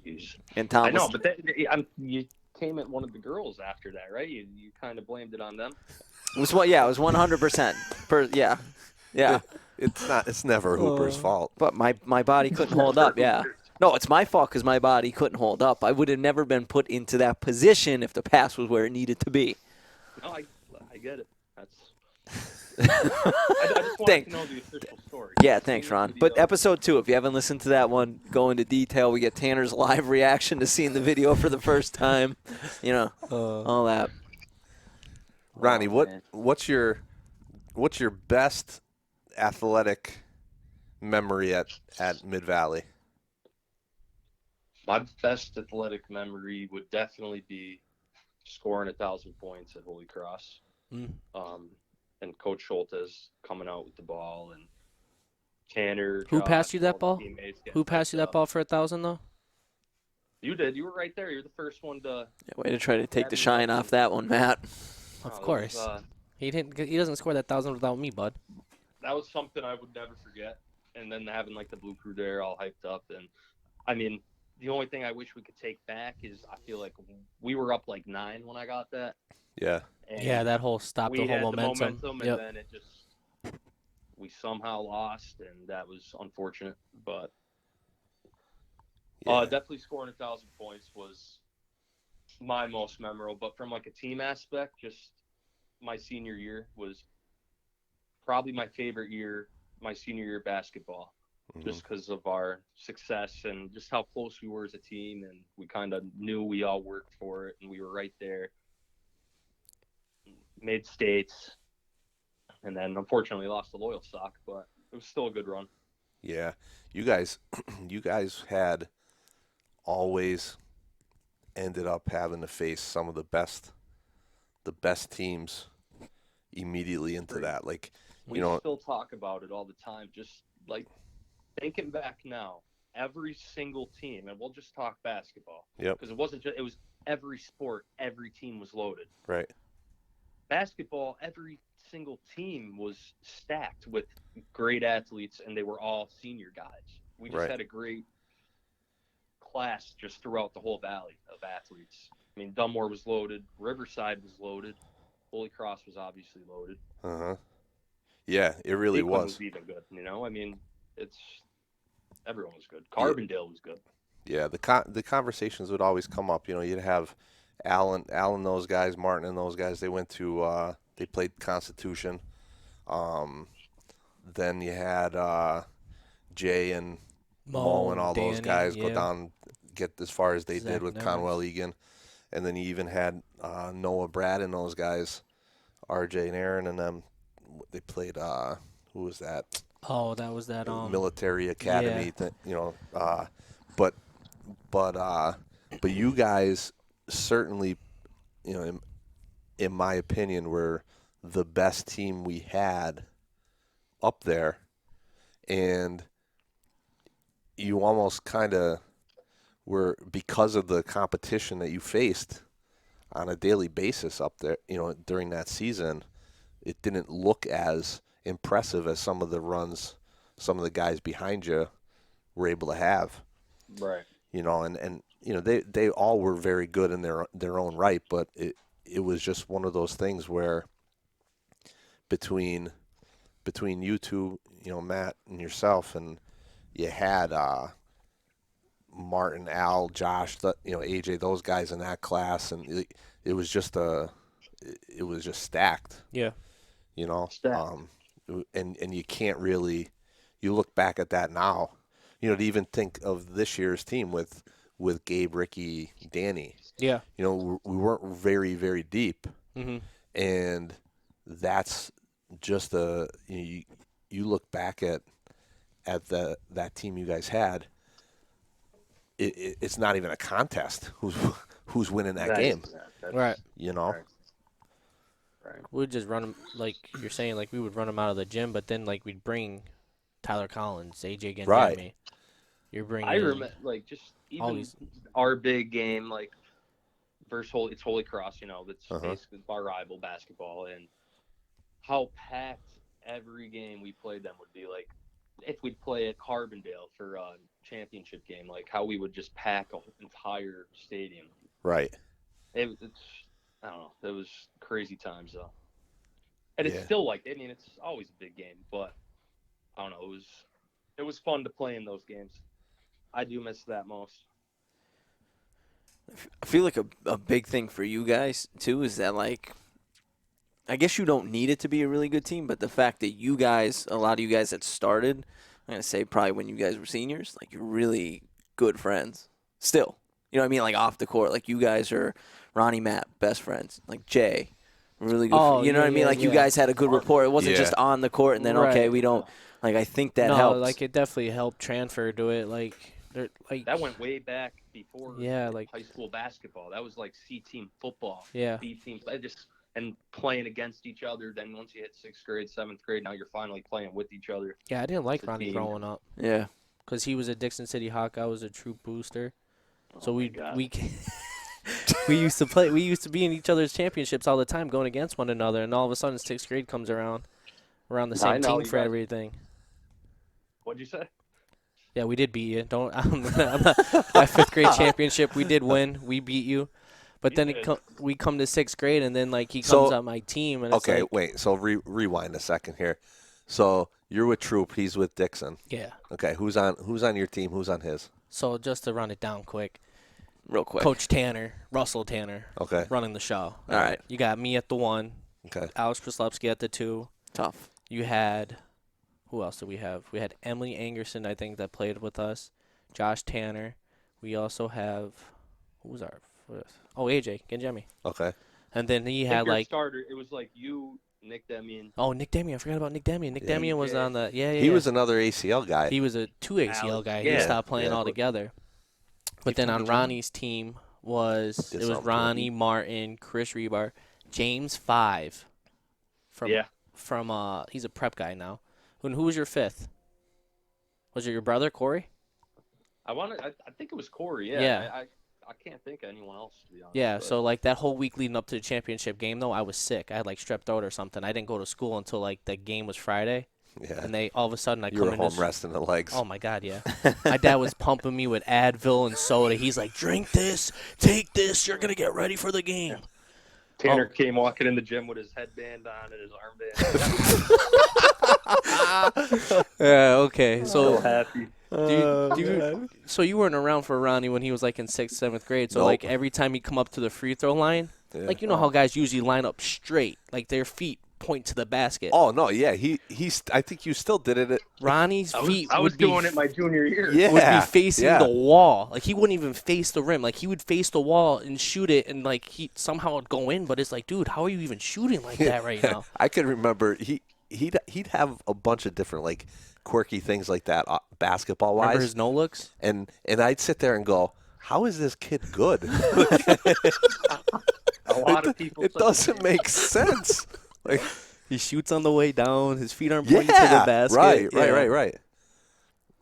Jeez. And Tom I know, was, but you came at one of the girls after that, right? You kind of blamed it on them. it was 100%. Yeah. It's never Hooper's fault. But my body couldn't hold up. Yeah. No, it's my fault because my body couldn't hold up. I would have never been put into that position if the pass was where it needed to be. No, I get it. That's. I just wanted to know the official story. Yeah, thanks, Ron. But episode 2, if you haven't listened to that one, go into detail. We get Tanner's live reaction to seeing the video for the first time. All that. Ronnie, man. what's your best athletic memory at Mid Valley? My best athletic memory would definitely be scoring 1,000 points at Holy Cross. Mm. And Coach Schultes coming out with the ball, and Tanner. Who Josh, passed you that all ball? the teammates getting Who passed you hyped that up. ball for 1,000 though? You did. You were right there. You're the first one to. Yeah, way to try to take the shine off that one, Matt. Of that course. was, He doesn't score that 1,000 without me, bud. that was something I would never forget. And then having like the Blue Crew there all hyped up, and I mean, the only thing I wish we could take back is I feel like we were up like 9 when I got that. Yeah. And Yeah, that whole stopped we the had whole the momentum. momentum, Yep. and then it just we somehow lost, and that was unfortunate. But Yeah. definitely scoring 1,000 points was my most memorable. But from like a team aspect, just my senior year was probably my favorite year, my senior year basketball, just because of our success and just how close we were as a team, and we kind of knew we all worked for it, and we were right there, mid states, and then unfortunately lost to Loyal Sock, but it was still a good run. Yeah, you guys had always ended up having to face some of the best teams immediately into that. Like, We still talk about it all the time. Just like thinking back now, every single team, and we'll just talk basketball. Yep. Because it wasn't just, it was every sport, every team was loaded. Right. Basketball, every single team was stacked with great athletes, and they were all senior guys. We just had a great class just throughout the whole valley of athletes. I mean, Dunmore was loaded, Riverside was loaded, Holy Cross was obviously loaded. Yeah, it really Lakeland was. was even good, you know. I mean, everyone was good. Carbondale was good. Yeah, the conversations would always come up. You know, you'd have Allen, those guys, Martin, and those guys. They went to they played Constitution. Then you had Jay and Mo and all those Danny, guys go down, get as far as they Zach did with Nevers. Conwell Egan, and then you even had Noah, Brad, and those guys, RJ and Aaron, and them. They played who was that? Oh, that was that Military Academy, you know. But you guys certainly, you know, in my opinion, were the best team we had up there, and you almost kind of were, because of the competition that you faced on a daily basis up there, you know, during that season, it didn't look as impressive as some of the runs some of the guys behind you were able to have. Right. You know, and you know, they all were very good in their own right, but it was just one of those things where between you two, you know, Matt and yourself, and you had Martin, Al, Josh, you know, AJ, those guys in that class, and it was just stacked. Yeah. You know, Stacked. And you can't really, you look back at that now, you know, to even think of this year's team with Gabe, Ricky, Danny. Yeah. You know, we weren't very, very deep, and that's just you look back at that team you guys had. It's not even a contest who's winning that game. Right. You know. Right. We'd just run them, like you're saying, like we would run them out of the gym, but then like we'd bring Tyler Collins, AJ Gangemi. Right. You're bringing. I remember, like, just all even these- our big game, like, versus Holy Cross, you know, that's Uh-huh. basically our rival basketball, and how packed every game we played them would be. Like, if we'd play at Carbondale for a championship game, like how we would just pack an entire stadium. Right. It's I don't know. It was crazy times though, and it's Yeah. still like, I mean, it's always a big game, but I don't know. It was fun to play in those games. I do miss that most. I feel like a big thing for you guys, too, is that, like, I guess you don't need it to be a really good team, but the fact that you guys, a lot of you guys that started, I'm going to say probably when you guys were seniors, like, you're really good friends still. You know what I mean? Like, off the court. Like, you guys are Ronnie, Matt, best friends. Like, Jay, really good. Oh, You know what I mean? Like, you guys had a good rapport. It wasn't Yeah. just on the court and then, okay, Right. we don't. Like, I think that no, helps. like it definitely helped transfer to it. Like, like That went way back before like high school basketball. That was like C team football. Yeah. B team play, just and playing against each other. Then once you hit 6th grade, 7th grade, now you're finally playing with each other. Yeah, I didn't like It's a Ronnie team. growing up Yeah. because he was a Dixon City Hawk. I was a Troop Booster. So Oh my we God. we used to play. We used to be in each other's championships all the time, going against one another. And all of a sudden, 6th grade comes around. We're on the I same know, team you for guys- everything. What'd you say? Yeah, we did beat you. Don't. I'm not, my 5th grade championship, we did win. We beat you. But You then did. we come to 6th grade, and then like he So- comes on my team, and it's Okay, like, wait. So rewind a second here. So you're with Troop. He's with Dixon. yeah. Okay, who's on your team? Who's on his? So just to run it down quick, real quick. Coach Tanner, Russell Tanner, Okay. running the show. All right. You got me at the 1, Okay. Alex Prislepsky at the 2. Tough. You had, who else did we have? We had Emily Angerson, I think, that played with us. Josh Tanner. We also have, who was our fifth? Oh, AJ Genjemi. Okay. And then he I had think your like, starter. It was like you, Nick Demian. oh, Nick Damian. I forgot about Nick Damian. Nick Yeah. Damian was on the, yeah. He was another ACL guy. He was a 2 ACL Alex. guy. He Yeah. stopped playing Yeah. altogether. But then on Ronnie's team was, Did it was something Ronnie, Martin, Chris Rebar, James 5. Yeah. From he's a prep guy now. Who was your 5th? Was it your brother, Corey? I think it was Corey. Yeah. Yeah. I can't think of anyone else, to be honest. Yeah, but- so like that whole week leading up to the championship game though, I was sick. I had like strep throat or something. I didn't go to school until like the game was Friday, Yeah. and they all of a sudden I You come were into home resting the legs. Oh my god, yeah. My dad was pumping me with Advil and soda. He's like, "Drink this, take this. You're gonna get ready for the game." Tanner came walking in the gym with his headband on and his armband. Yeah, okay. So So happy. so you weren't around for Ronnie when he was like in 6th, 7th grade. So Nope. like every time he'd come up to the free throw line, Yeah. like you know how guys usually line up straight, like their feet point to the basket. Oh no, yeah, he's. I think you still did it. Ronnie's feet I was would be doing it my junior year. Yeah, would be facing yeah. the wall. Like he wouldn't even face the rim. Like he would face the wall and shoot it, and like he somehow would go in. But it's like, dude, how are you even shooting like that right now? I can remember he'd have a bunch of different like quirky things like that basketball Remember wise, his no looks? and I'd sit there and go, how is this kid good? A lot of people. It said- doesn't make sense. Like, He shoots on the way down. His feet aren't pointing to the yeah, basket. right. Yeah.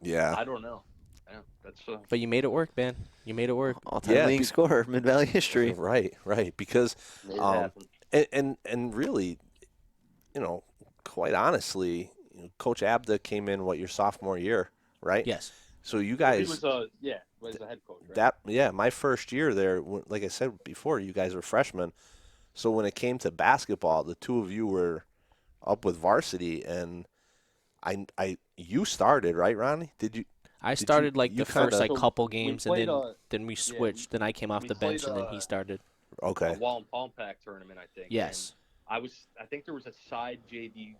Yeah, I don't know. Yeah, that's But you made it work, man. You made it work. All-time Yeah, leading scorer, Mid Valley history. right. Because made it Um, happen. and really, quite honestly, Coach Abda came in your sophomore year, right? Yes. So you He guys was a head coach. Right? my first year there, like I said before, you guys were freshmen. So when it came to basketball, the two of you were up with varsity, and you started, right, Ronnie? Did you? I started like you the first kinda- like So couple we games, and played, then we switched. Then I came off we the bench, played, and then he started. Okay. A Wall and Palm Pack tournament, I think. Yes. And I think there was a side JV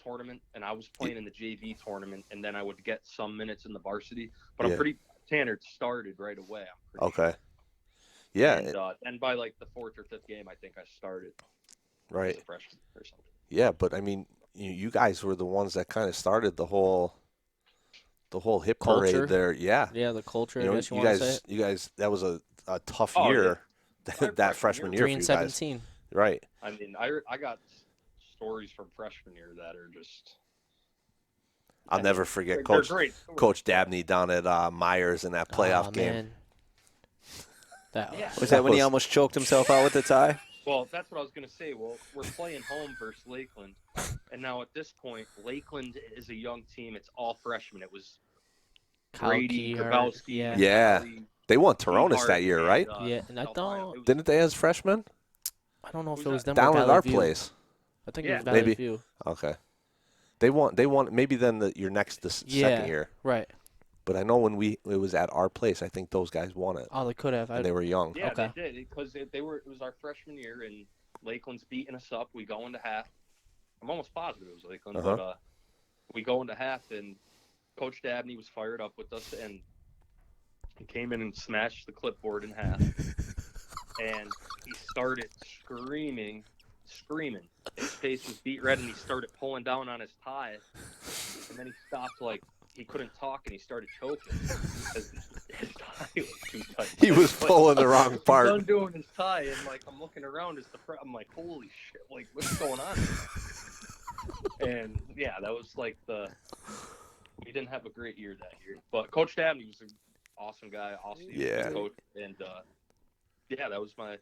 tournament, and I was playing in the JV tournament, and then I would get some minutes in the varsity. But Yeah. I'm pretty Tanner started right away. I'm pretty Okay. Yeah. Sure. And by like the 4th or 5th game, I think I started Right. as a freshman or something. Yeah, but I mean, you guys were the ones that kind of started the whole hip parade Culture? there. Yeah. Yeah, the culture. You I know, guess you you want to say guys, it. you guys, that was a tough Oh, year, My that freshman freshman year, year 3 for and you guys. 17. Right. I mean, I got stories from freshman year that are just. I'll never forget They're Coach great stories. Coach Dabney down at Myers in that playoff Aw, game. man. That Yeah. Was that when he was- almost choked himself out with the tie? Well, that's what I was going to say. Well, we're playing home versus Lakeland. And now at this point, Lakeland is a young team. It's all freshmen. It was Brady, Kalki or- Grabowski. yeah. Yeah. Kelly, They won Toronis Hart, that year, and, right? Yeah, and I Alfaro. don't- It was- Didn't they as freshmen? I don't know if Who's it was that? them or Down at Valley our View. place. I think Yeah. it was Valley Maybe. View. Okay. They won maybe then your next Yeah. second year. Right. But I know when it was at our place, I think those guys won it. Oh, they could have. And they were young. Yeah, Okay. they did because it was our freshman year, and Lakeland's beating us up. We go into half. I'm almost positive it was Lakeland, Uh-huh. but we go into half, and Coach Dabney was fired up with us, and he came in and smashed the clipboard in half, and he started screaming. His face was beat red, and he started pulling down on his tie, and then he stopped like he couldn't talk, and he started choking because his tie was too tight. He was Like, pulling the wrong He's part. undoing his tie, and like I'm looking around, I'm like, holy shit, like what's going on? And yeah, that was like we didn't have a great year that year, but Coach Dabney was an awesome guy, awesome Yeah. coach, and yeah, that was my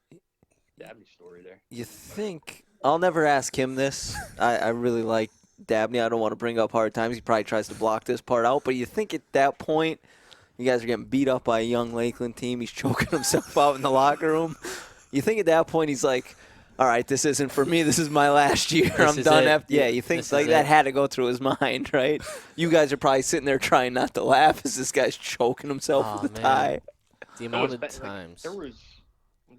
Dabney story there. You think I'll never ask him this. I really like Dabney. I don't want to bring up hard times. He probably tries to block this part out. But you think at that point, you guys are getting beat up by a young Lakeland team. He's choking himself out in the locker room. You think at that point he's like, all right, this isn't for me. This is my last year. This I'm is done. it. After, yeah, you think This like is that it. had to go through his mind, right? You guys are probably sitting there trying not to laugh as this guy's choking himself Aw, with the man. tie. The It amount was of like, times. there was,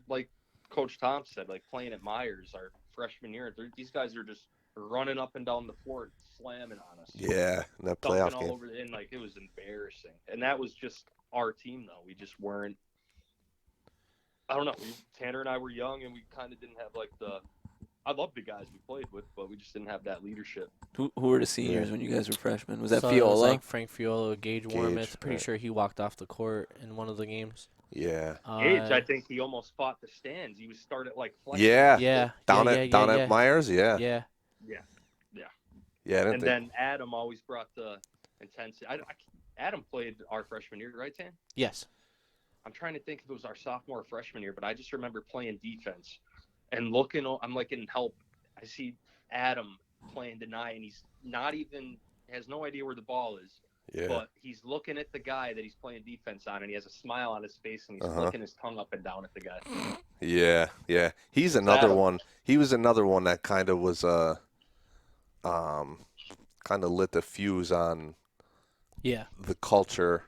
like Coach Tom said, like playing at Myers our freshman year. These guys are just running up and down the floor, slamming on us. Yeah, in that Dunking playoff all game. over, and like it was embarrassing. And that was just our team, though. We just weren't. I don't know. Tanner and I were young, and we kind of didn't have like the. I loved the guys we played with, but we just didn't have that leadership. Who were the seniors when you guys were freshmen? Was that So Fiola? it was like Frank Fiola, Gage Warmouth. Pretty right. sure he walked off the court in one of the games. Yeah. Gage, I think he almost fought the stands. He was started like flexing. Yeah. Yeah. Down yeah, at yeah, down yeah, at Myers. Yeah. Yeah. Yeah. I didn't And think. then Adam always brought the intensity. Adam played our freshman year, right, Tan? Yes. I'm trying to think if it was our sophomore or freshman year, but I just remember playing defense and looking. I'm like getting help. I see Adam playing deny, and he's not even has no idea where the ball is. Yeah. But he's looking at the guy that he's playing defense on, and he has a smile on his face, and he's flicking his tongue up and down at the guy. Yeah. Yeah. He's another Adam. one. He was another one that kind of was kind of lit the fuse on Yeah. the culture.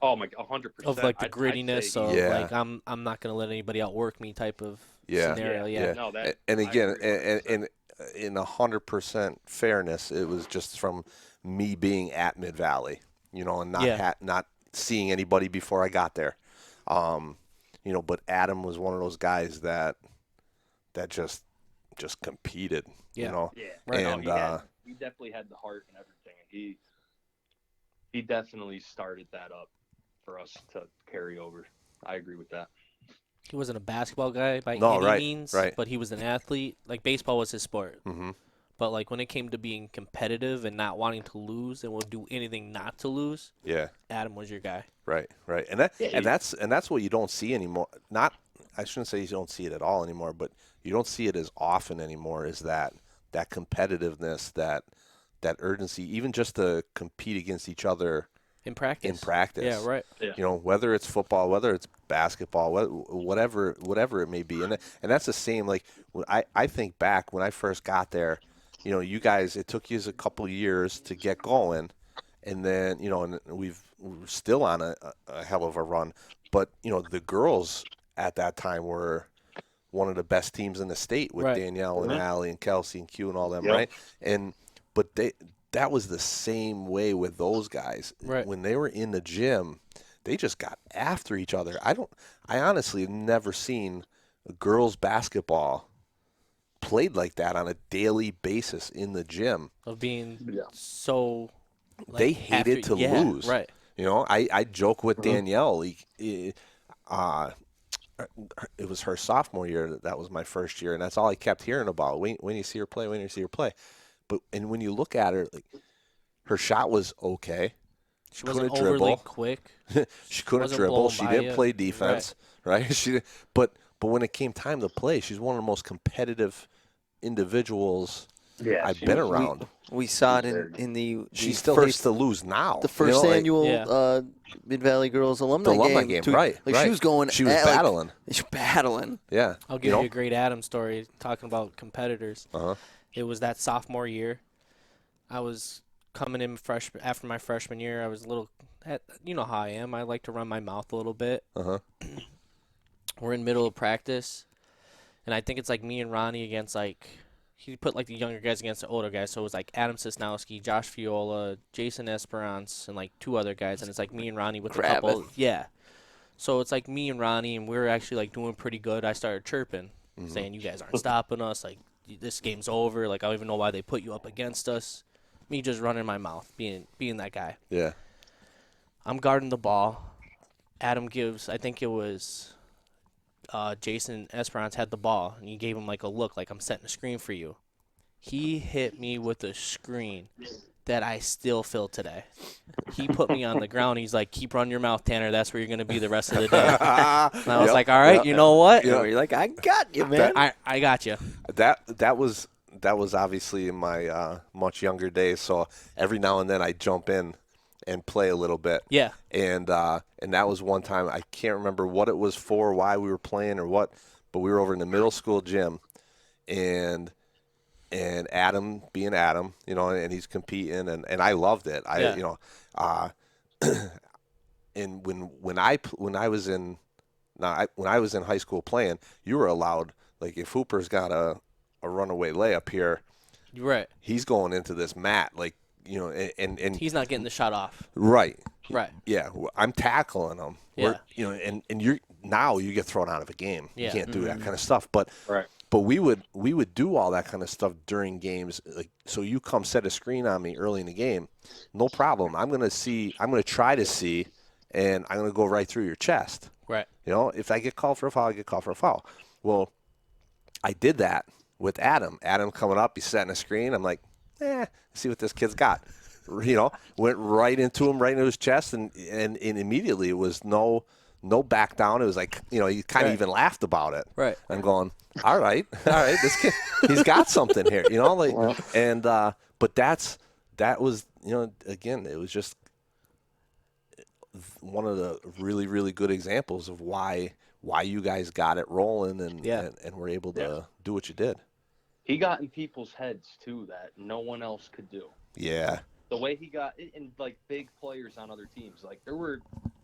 Oh my, 100%. Of like the I'd grittiness say of Yeah. like I'm not gonna let anybody outwork me type of Yeah. scenario. Yeah. Yeah. No, that. And I again, agree 100%. and in 100% fairness, it was just from me being at Mid Valley, and not Yeah. not seeing anybody before I got there. But Adam was one of those guys that just competed. Yeah. Yeah, Right. And he definitely had the heart and everything. He definitely started that up for us to carry over. I agree with that. He wasn't a basketball guy by No, any right, means, right. but he was an athlete. Like baseball was his sport. Mhm. But like when it came to being competitive and not wanting to lose and would do anything not to lose, yeah, Adam was your guy. right, and that Yeah, and that's what you don't see anymore. I shouldn't say you don't see it at all anymore, but you don't see it as often anymore. Is that competitiveness, that urgency, even just to compete against each other In practice. Yeah, right. Whether it's football, whether it's basketball, whatever it may be, and that's the same. Like when I think back when I first got there, you guys, it took you a couple years to get going, and then and we're still on a hell of a run. But the girls at that time were one of the best teams in the state with Right. Danielle and Allie and Kelsey and Q and all them, Yep. right? But that was the same way with those guys. Right. When they were in the gym, they just got after each other. I honestly have never seen girls basketball played like that on a daily basis in the gym. Of being Yeah. so like, They hated to lose. Right. I joke with Danielle. It was her sophomore year. That was my first year, and that's all I kept hearing about. When you see her play, when you see her play. And when you look at her, like, her shot was okay. She wasn't couldn't overly dribble. quick. She couldn't Wasn't dribble. blown She by didn't you. play defense, right? But when it came time to play, she's one of the most competitive individuals Yeah, I've been around. We saw it in the She still hates first to lose now. the first annual Yeah. Mid Valley Girls alumni, The alumni game, right, Like right. she was going. She was at, like, battling. she was battling. Yeah. I'll give you a great Adam story talking about competitors. Uh-huh. It was that sophomore year. I was coming in after my freshman year. I was a little, you know how I am. I like to run my mouth a little bit. Uh-huh. We're in middle of practice, and I think it's like me and Ronnie against he put like the younger guys against the older guys. So it was like Adam Sosnowski, Josh Fiola, Jason Esperance, and like two other guys. And it's like me and Ronnie with a couple. Yeah. So it's like me and Ronnie, and we were actually like doing pretty good. I started chirping, saying you guys aren't stopping us. Like this game's over. Like I don't even know why they put you up against us. Me just running my mouth, being that guy. Yeah. I'm guarding the ball. Adam gives, I think it was Jason Esperance had the ball, and he gave him like a look, like I'm setting a screen for you. He hit me with a screen that I still feel today. He put me on the ground. He's like, keep running your mouth, Tanner. That's where you're going to be the rest of the day. And I was like, all right, you know what? You know, you're like, I got you, man. I got you. That was obviously in my much younger days. So every now and then I jump in and play a little bit. Yeah. And that was one time, I can't remember what it was for, why we were playing or what, but we were over in the middle school gym, and Adam being Adam, and he's competing, and I loved it. Yeah. And when I was in Now, when I was in high school playing, you were allowed, like if Hooper's got a runaway layup here, Right. he's going into this mat, like, and He's not getting the shot off. right. Right. Yeah, I'm tackling him. Yeah. And you get thrown out of a game. Yeah. You can't do that kind of stuff. But Right. But we would do all that kind of stuff during games. Like, so you come set a screen on me early in the game, no problem. I'm gonna try to see, and I'm gonna go right through your chest. Right. If I get called for a foul, I get called for a foul. Well, I did that with Adam. Adam coming up, he's setting a screen. I'm like, see what this kid's got. Went right into him, right into his chest, and immediately it was no back down. It was like, he kind of even laughed about it. Right. I'm going, all right, this kid, he's got something here, but that was, again, it was just one of the really, really good examples of why you guys got it rolling and were able to do what you did. He got in people's heads too that no one else could do. Yeah. The way he got in, like, big players on other teams, like there were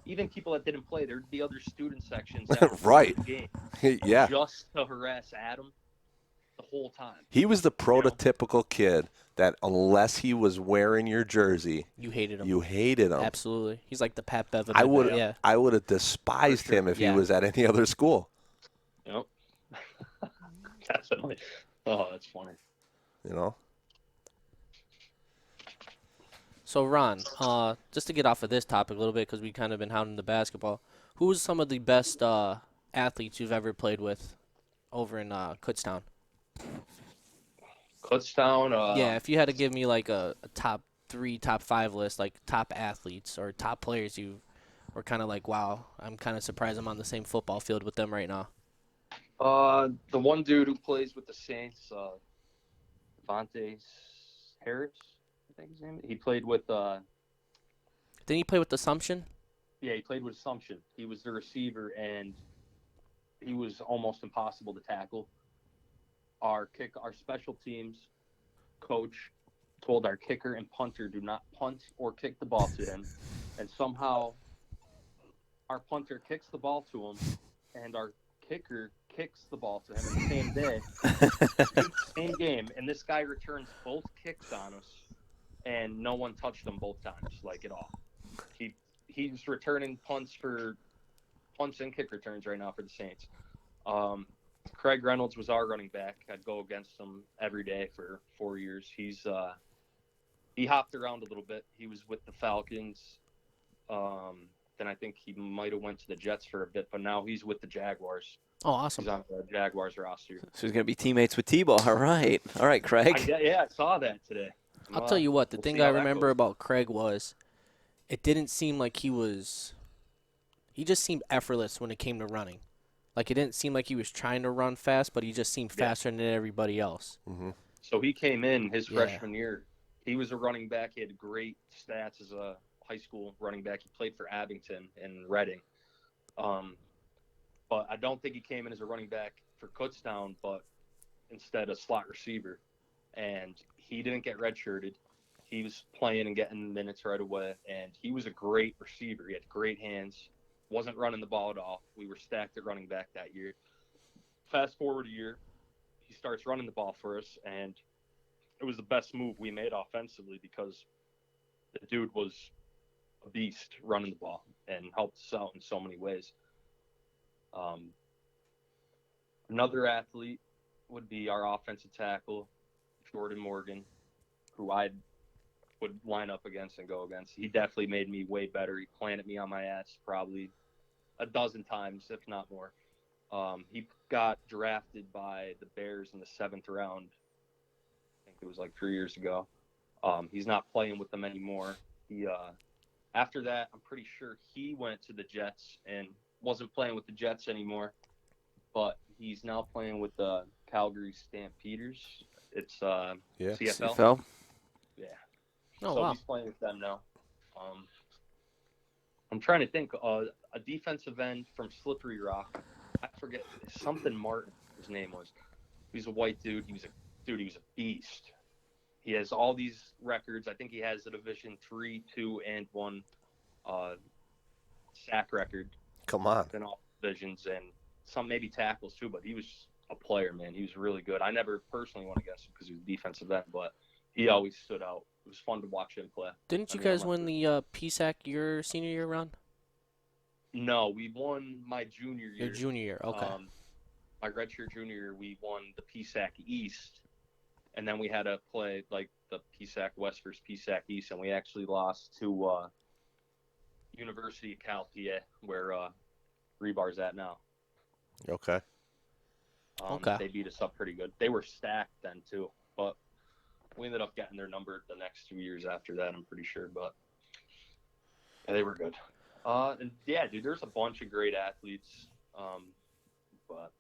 even people that didn't play. There'd be other student sections that would right. game Yeah. just to harass Adam the whole time. He was the prototypical kid that unless he was wearing your jersey, You hated him. you hated him. Absolutely. He's like the Pat Bevan. I would Yeah. I would have despised him if he Yeah. was at any other school. Yep. Definitely. Oh, that's funny. So, Ron, just to get off of this topic a little bit because we kind of been hounding the basketball, who's some of the best athletes you've ever played with over in Kutztown? Kutztown. Yeah, if you had to give me like a top 3, top 5 list, like top athletes or top players you were kind of like, wow, I'm kind of surprised I'm on the same football field with them right now. The one dude who plays with the Saints, Devontae Harris, I think his name is. He played with. Didn't he play with Assumption? Yeah, he played with Assumption. He was the receiver, and he was almost impossible to tackle. Our special teams coach told our kicker and punter do not punt or kick the ball to him, and somehow our punter kicks the ball to him, and our kicker kicks the ball to him in the same day, same game, and this guy returns both kicks on us, and no one touched him both times, like, at all. He's returning punts and kick returns right now for the Saints. Craig Reynolds was our running back. I'd go against him every day for 4 years. He hopped around a little bit. He was with the Falcons. Then I think he might have went to the Jets for a bit, but now he's with the Jaguars. Oh, awesome. He's on the Jaguars roster. So he's going to be teammates with Tebow. All right, Craig. I saw that today. I'll tell you what, the We'll thing see I how that remember goes. about Craig was it didn't seem like he just seemed effortless when it came to running. Like, it didn't seem like he was trying to run fast, but he just seemed faster than everybody else. Mm-hmm. So he came in his freshman year. He was a running back. He had great stats as a high school running back. He played for Abington and Reading. But I don't think he came in as a running back for Kutztown, but instead a slot receiver. And he didn't get redshirted. He was playing and getting minutes right away, and he was a great receiver. He had great hands, wasn't running the ball at all. We were stacked at running back that year. Fast forward a year, he starts running the ball for us, and it was the best move we made offensively because the dude was a beast running the ball and helped us out in so many ways. Another athlete would be our offensive tackle, Jordan Morgan, who I would line up against and go against. He definitely made me way better. He planted me on my ass probably a dozen times, if not more. He got drafted by the Bears in the 7th round. I think it was like 3 years ago. He's not playing with them anymore. After that, I'm pretty sure he went to the Jets and wasn't playing with the Jets anymore. But he's now playing with the Calgary Stampeders. It's CFL. CFL? Yeah. Oh, So wow. he's playing with them now. I'm trying to think. A defensive end from Slippery Rock. I forget something. Martin, his name was. He's a white dude. He was a beast. He has all these records. I think he has a Division 3, 2, and 1 sack record. Come on. Then divisions and some maybe tackles too. But he was a player, man. He was really good. I never personally went against him because he was defensive end, but he always stood out. It was fun to watch him play. Didn't you I mean, I guys win the PSAC your senior year run? No, we won my junior year. Your junior year, okay. My redshirt junior year, we won the PSAC East, and then we had to play like the PSAC West versus PSAC East, and we actually lost to University of Cal, PA, where Rebar's at now. Okay. Okay. They beat us up pretty good. They were stacked then too, but we ended up getting their number the next 2 years after that, I'm pretty sure. But yeah, they were good. And yeah, dude, there's a bunch of great athletes. But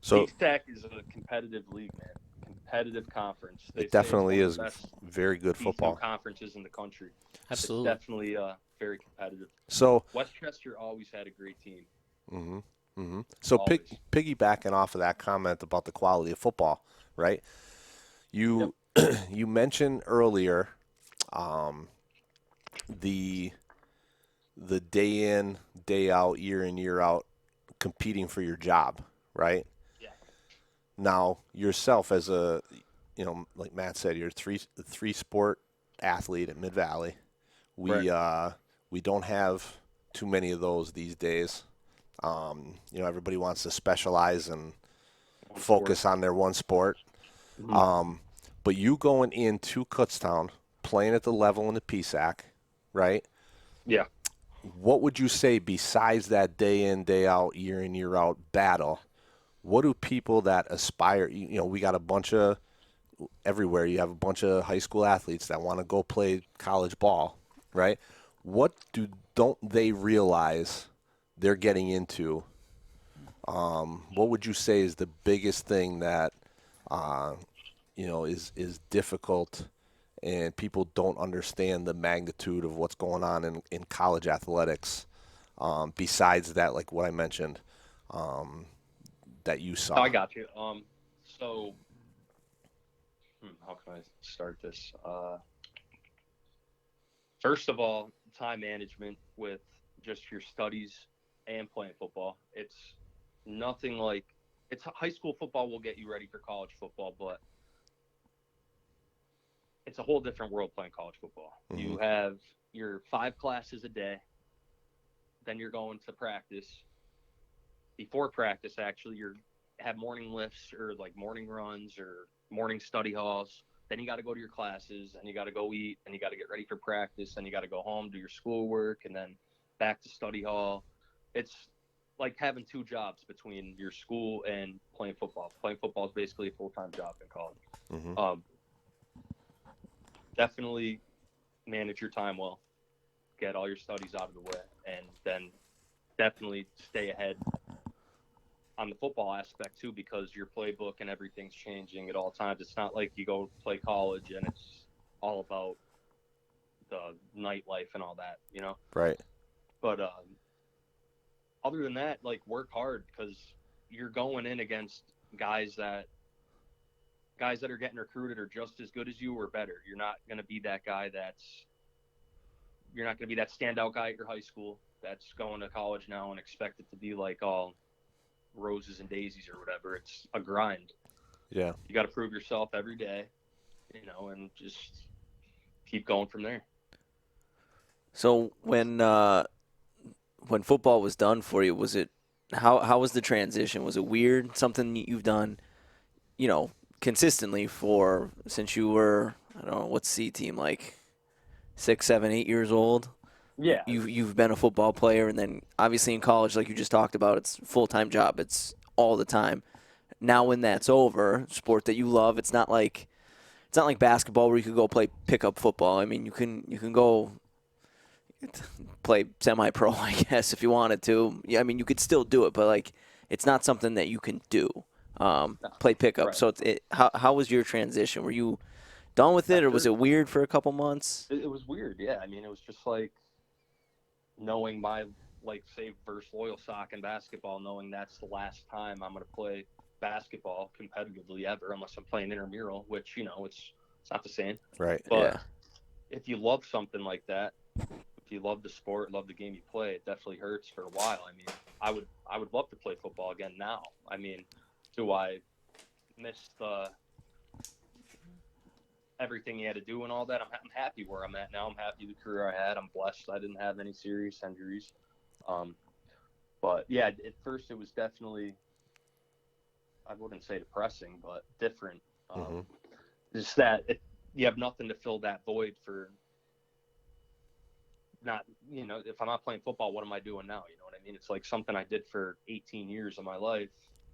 So PSAC is a competitive league, man. Competitive conference. They it say it's definitely one of is the best very good D2 football. conferences in the country. Absolutely. It's definitely very competitive. So, Westchester always had a great team. So Always. piggybacking off of that comment about the quality of football, right? You you mentioned earlier the day in, day out, year in, year out, competing for your job, right? Yeah. Now, yourself as a, like Matt said, you're a three sport athlete at Mid Valley. We don't have too many of those these days. Everybody wants to specialize and focus on their one sport. But you going into Kutztown, playing at the level in the PSAC, right? Yeah. What would you say besides that day in, day out, year in, year out battle? What do people that aspire, we got a bunch of, everywhere you have a bunch of high school athletes that want to go play college ball, right? What don't they realize they're getting into? What would you say is the biggest thing that, is difficult and people don't understand the magnitude of what's going on in college athletics, besides that, like what I mentioned, that you saw? I got you. So how can I start this? First of all, time management with just your studies and playing football. It's nothing like high school football will get you ready for college football, but it's a whole different world playing college football. You have your 5 classes a day, then you're going to practice. Before practice, actually, you have morning lifts or like morning runs or morning study halls. Then you got to go to your classes, and you got to go eat, and you got to get ready for practice, and you got to go home, do your schoolwork, and then back to study hall. It's like having 2 jobs between your school and playing football. Playing football is basically a full-time job in college. Definitely manage your time well. Get all your studies out of the way, and then definitely stay ahead on the football aspect too, because your playbook and everything's changing at all times. It's not like you go play college and it's all about the nightlife and all that, Right. But other than that, like, work hard, because you're going in against guys that are getting recruited are just as good as you or better. You're not going to be that guy you're not going to be that standout guy at your high school that's going to college now and expect it to be like all roses and daisies or whatever. It's a grind. Yeah. You got to prove yourself every day, and just keep going from there. So when football was done for you, was it how was the transition? Was it weird? Something you've done, consistently since you were, I don't know, what's C team, like 6, 7, 8 years old? Yeah. You've been a football player, and then obviously in college, like you just talked about, it's a full-time job. It's all the time. Now when that's over, sport that you love, it's not like basketball where you could go play pickup football. I mean, you can go play semi-pro, I guess, if you wanted to. Yeah, I mean, you could still do it, but like it's not something that you can do. Play pickup. Right. So how was your transition? Were you done with it, or was it weird for a couple months? It was weird, yeah. I mean, it was just like knowing my, like, say, versus Loyal Sock in basketball, knowing that's the last time I'm going to play basketball competitively ever, unless I'm playing intramural, which, it's not the same. Right. But if you love something like that, if you love the sport, love the game you play, it definitely hurts for a while. I mean, I would love to play football again now. I mean, do I miss everything you had to do and all that? I'm happy where I'm at now. I'm happy the career I had. I'm blessed I didn't have any serious injuries. But yeah, at first it was definitely, I wouldn't say depressing, but different. Just that you have nothing to fill that void for. Not, if I'm not playing football, what am I doing now? You know what I mean? It's like something I did for 18 years of my life,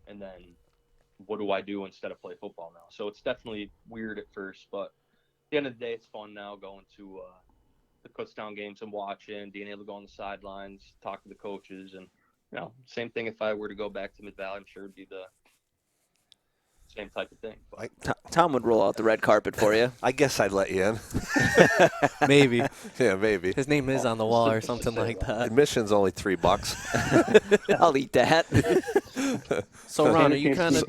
and then what do I do instead of play football now? So it's definitely weird at first, but at the end of the day, it's fun now going to the Kutztown games and watching, being able to go on the sidelines, talk to the coaches, and same thing if I were to go back to Mid-Valley, I'm sure it'd be the same type of thing. But Tom would roll out the red carpet for you. I guess I'd let you in. Maybe. Yeah, maybe. His name is on the wall or something like that. Admission's only $3. I'll eat that. So Ron, are you kind of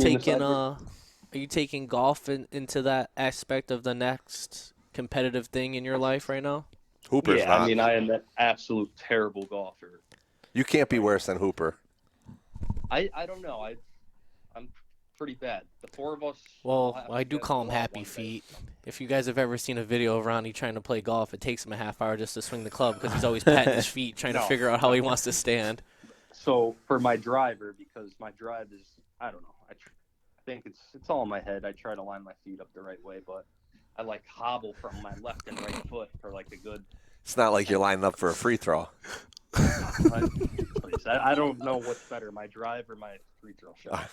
taking golf into that aspect of the next competitive thing in your life right now? Hooper's yeah, not. I mean, I am an absolute terrible golfer. You can't be worse than Hooper. I don't know. I'm pretty bad. The four of us. Well, I do call him Happy Feet. If you guys have ever seen a video of Ronnie trying to play golf, it takes him a half hour just to swing the club because he's always patting his feet trying to figure out how he wants to stand. So for my driver, because my drive is, I don't know. I think it's all in my head. I try to line my feet up the right way, but I hobble from my left and right foot for a good. It's not like you're lining up for a free throw. I don't know what's better, my drive or my free throw shot.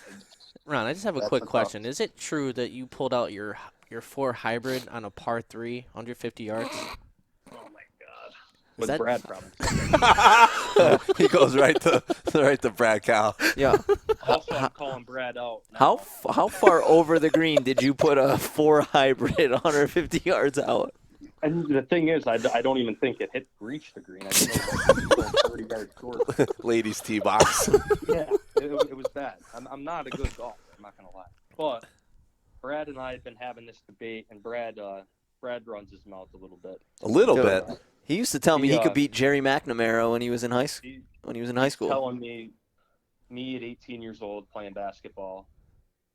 Ron, I just have a quick question. Is it true that you pulled out your 4 hybrid on a par 3, 150 yards? Oh my God! With that- Brad probably. He goes right to Brad Cal. Yeah. Also, I'm calling Brad out. How far over the green did you put a 4 hybrid 150 yards out? And the thing is, I don't even think it reached the green. I think it was 30 yards short. Ladies tee box. Yeah, it was bad. I'm not a good golfer. I'm not gonna lie. But Brad and I have been having this debate, and Brad runs his mouth a little bit. A little bit. He used to tell me he He, could beat Jerry McNamara when he was in high school. Telling me at 18 years old playing basketball.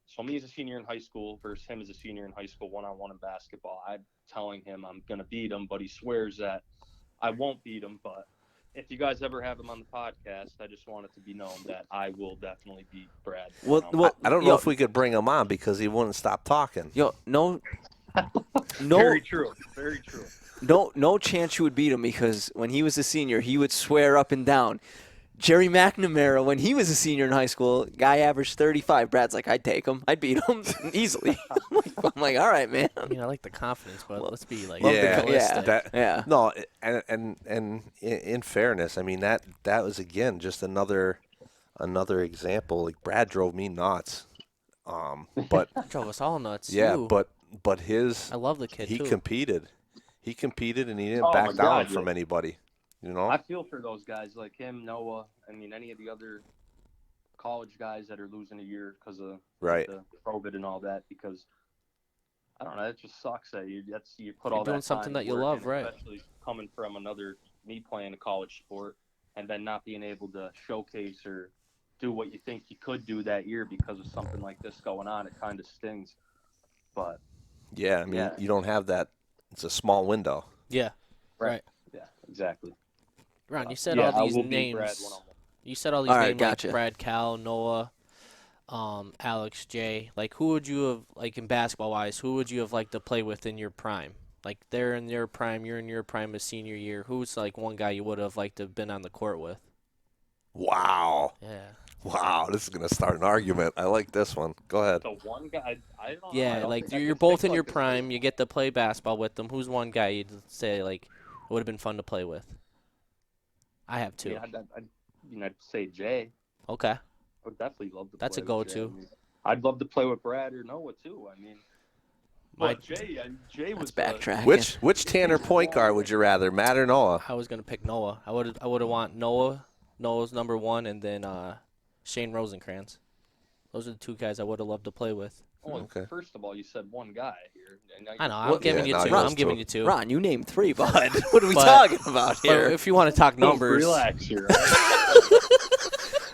So me as a senior in high school versus him as a senior in high school, one-on-one in basketball. I'm telling him I'm going to beat him, but he swears that I won't beat him. But if you guys ever have him on the podcast, I just want it to be known that I will definitely beat Brad. Well, I don't know if we could bring him on because he wouldn't stop talking. No. Very true. Very true. No chance you would beat him because when he was a senior, he would swear up and down. Jerry McNamara, when he was a senior in high school, guy averaged 35. Brad's like, I'd take him. I'd beat him easily. I'm like, all right, man. I mean, I like the confidence, but let's be realistic. No, and in fairness, I mean that was again just another example. Like Brad drove me nuts, but drove us all nuts. yeah, too. but his I love the kid he too. competed and he didn't Oh, back my down God, from yeah. anybody. You know, I feel for those guys like him, Noah. I mean, any of the other college guys that are losing a year because of right. the COVID and all that. Because I don't know, it just sucks that you put all You're that doing something time that you work love, in, right? Especially coming from me playing a college sport and then not being able to showcase or do what you think you could do that year because of something like this going on. It kind of stings, but Yeah, I mean you don't have that. It's a small window. Yeah. Right. Yeah, exactly. Ron, you said Yeah, all I these will beat names. Brad one-on-one. You said all these All right, names gotcha. like Brad, Cal, Noah, Alex, Jay. Like, who would you have, like, in basketball-wise, who would you have liked to play with in your prime? Like, they're in their prime, you're in your prime as senior year. Who's, like, one guy you would have liked to have been on the court with? Wow. Yeah. Wow, this is going to start an argument. I like this one. Go ahead. The one guy, I don't know. I Yeah, don't like, think I you're could both think in your like a prime. big- You get to play basketball with them. Who's one guy you'd say, like, would have been fun to play with? I have two. Yeah, I'd say Jay. Okay. I would definitely love to. That's play a with Jay. go-to. I mean, I'd love to play with Brad or Noah too. I mean, My- but Jay was Backtrack. Which Tanner point guard would you rather, Matt or Noah? I was gonna pick Noah. I would have want Noah. Noah's number one, and then Shane Rosenkrantz. Those are the two guys I would have loved to play with. Okay. First of all, you said one guy here. And now I know. you're- I'm giving yeah, you no, two. he was I'm giving two. you two. Ron, you named 3, bud. What are we But- talking about But here? if you want to talk numbers, Relax here.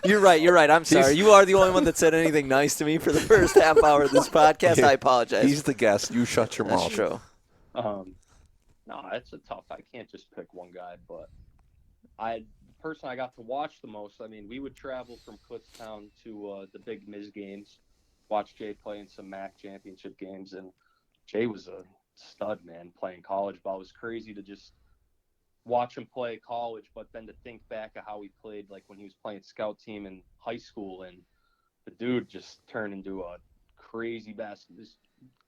You're right. I'm sorry. You are the only one that said anything nice to me for the first half hour of this podcast. I apologize. He's the guest. You shut your That's mouth. true. No, it's a tough. I can't just pick one guy, but the person I got to watch the most. I mean, we would travel from Kutztown to the big Miz games, watch Jay play in some MAC championship games, and Jay was a stud, man, playing college ball. It was crazy to just watch him play college, but then to think back of how he played, like when he was playing scout team in high school, and the dude just turned into a crazy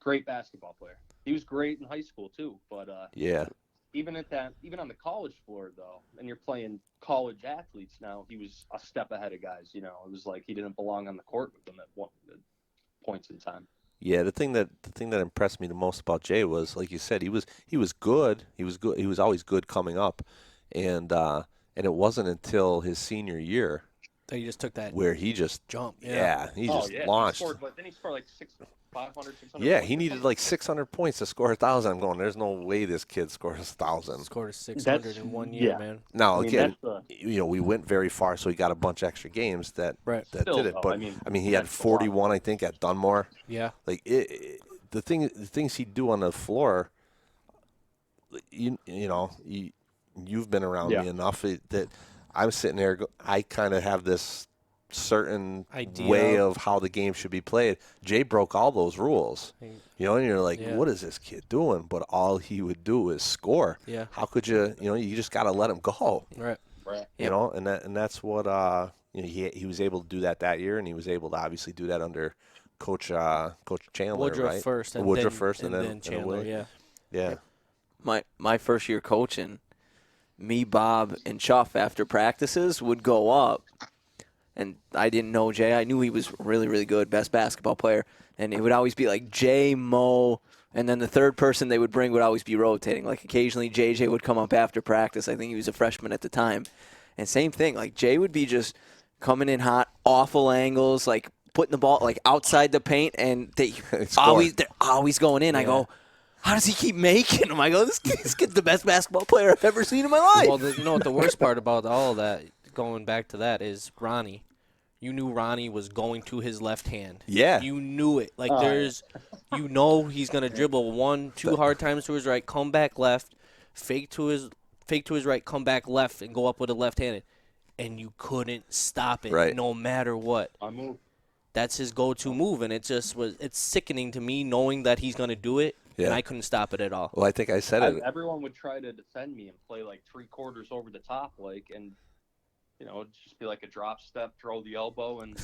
great basketball player. He was great in high school too, but Yeah. even on the college floor though, and you're playing college athletes now, he was a step ahead of guys. You know, it was like he didn't belong on the court with them at points in time. Yeah, the thing that impressed me the most about Jay was, like you said, he was good. He was good. He was always good coming up, and it wasn't until his senior year So you just took that where he just jump. he Oh, just yeah. launched. Then he scored like 500, 600. Yeah, points he or needed something. like 600 points to score 1,000. I'm going, there's no way this kid scores 1,000. Scored a 600 in 1 year, yeah. man. Now, I mean, again, that's we went very far, so he got a bunch of extra games that Still, did it. though, But I mean, he had that's a lot. 41, I think, at Dunmore. Yeah. Like the things he'd do on the floor, you've been around Yeah. me enough that I'm sitting there. I kind of have this certain Idea way of- of how the game should be played. Jay broke all those rules, and you're like, Yeah. what is this kid doing? But all he would do is score. Yeah. How could you? You just got to let him go. Right. Right. And that's what he was able to do that year, and he was able to obviously do that under Coach Chandler, Woodruff right? first, and Woodruff then, first, and then Chandler. Willie. Yeah. Yeah. My first year coaching, me, Bob, and Chuff after practices would go up. And I didn't know Jay. I knew he was really, really good, best basketball player. And it would always be like Jay, Mo, and then the third person they would bring would always be rotating. Like occasionally JJ would come up after practice. I think he was a freshman at the time. And same thing, like Jay would be just coming in hot, awful angles, like putting the ball like outside the paint, and they're always going in. I go, how does he keep making them? I go, this kid's the best basketball player I've ever seen in my life. Well, you know what the worst part about all of that, going back to that, is Ronny. You knew Ronny was going to his left hand. Yeah. You knew it. Like he's gonna dribble 1-2 hard times to his right, come back left, fake to his right, come back left, and go up with a left-handed, and you couldn't stop it, Right. no matter what. I moved. That's his go-to move, and it's sickening to me knowing that he's gonna do it, and Yeah. I couldn't stop it at all. Well, I think I said it. Everyone would try to defend me and play like 3/4 over the top, and it'd just be like a drop step, throw the elbow, and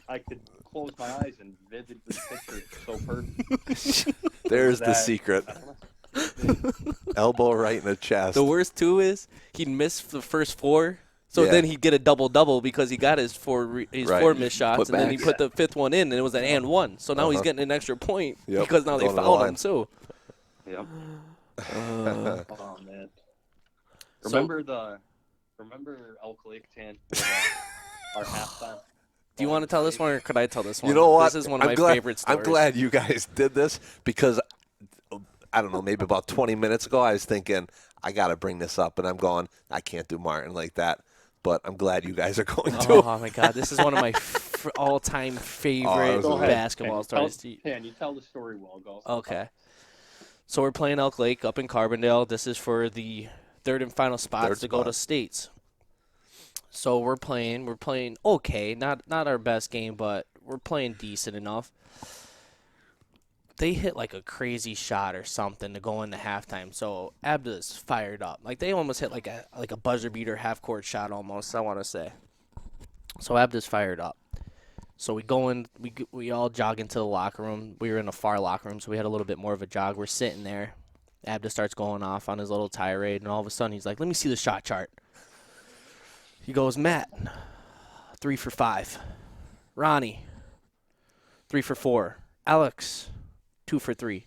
I could close my eyes and vividly picture it so perfect. There's the That- secret. Elbow right in the chest. The worst too is he'd miss the first 4, so Yeah. then he'd get a double because he got his 4 Right. missed shots, Put and then he back. put the 5th one in, and it was an and one. So now he's getting an extra point Yep. because now they Going to the fouled line. him too. Yep. Uh, Oh man. So- Remember Elk Lake Tan? Our halftime. do you want to tell this one, or could I tell this one? You know what? This is one of I'm my glad, favorite stories. I'm glad you guys did this because, I don't know, maybe about 20 minutes ago I was thinking, I got to bring this up. And I'm going, I can't do Martin like that. But I'm glad you guys are going to. Oh my God, this is one of my all-time favorite Go ahead. basketball stories. Tan, you tell the story well, go. Okay. So we're playing Elk Lake up in Carbondale. This is for the third and final spots Third to go to spot. states. So we're playing okay, not our best game, but we're playing decent enough. They hit like a crazy shot or something to go into halftime. So Abda's fired up. Like they almost hit like a buzzer beater half court shot almost, I want to say. So Abda's fired up. So we go in, we all jog into the locker room. We were in a far locker room, so we had a little bit more of a jog. We're sitting there. Abda starts going off on his little tirade, and all of a sudden he's like, let me see the shot chart. He goes, Matt, 3 for 5. Ronnie, 3 for 4. Alex, 2 for 3.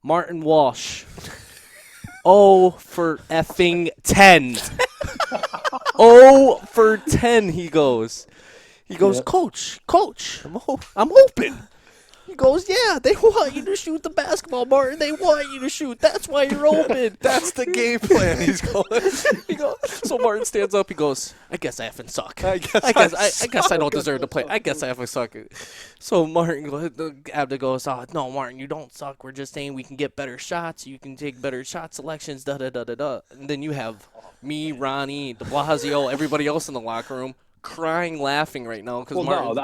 Martin Walsh, 0 for effing 10. 0 for 10, he goes. He goes, Coach, I'm open. He goes, yeah, they want you to shoot the basketball, Martin. They want you to shoot. That's why you're open. That's the game plan. He's going. So Martin stands up. He goes, I guess I effing suck. I guess I guess I don't deserve to play. I guess I effing suck. So Martin Abda goes, oh, no, Martin, you don't suck. We're just saying we can get better shots. You can take better shot selections, da-da-da-da-da. And then you have me, Ronnie, de Blasio, everybody else in the locker room crying, laughing right now. Because Martin,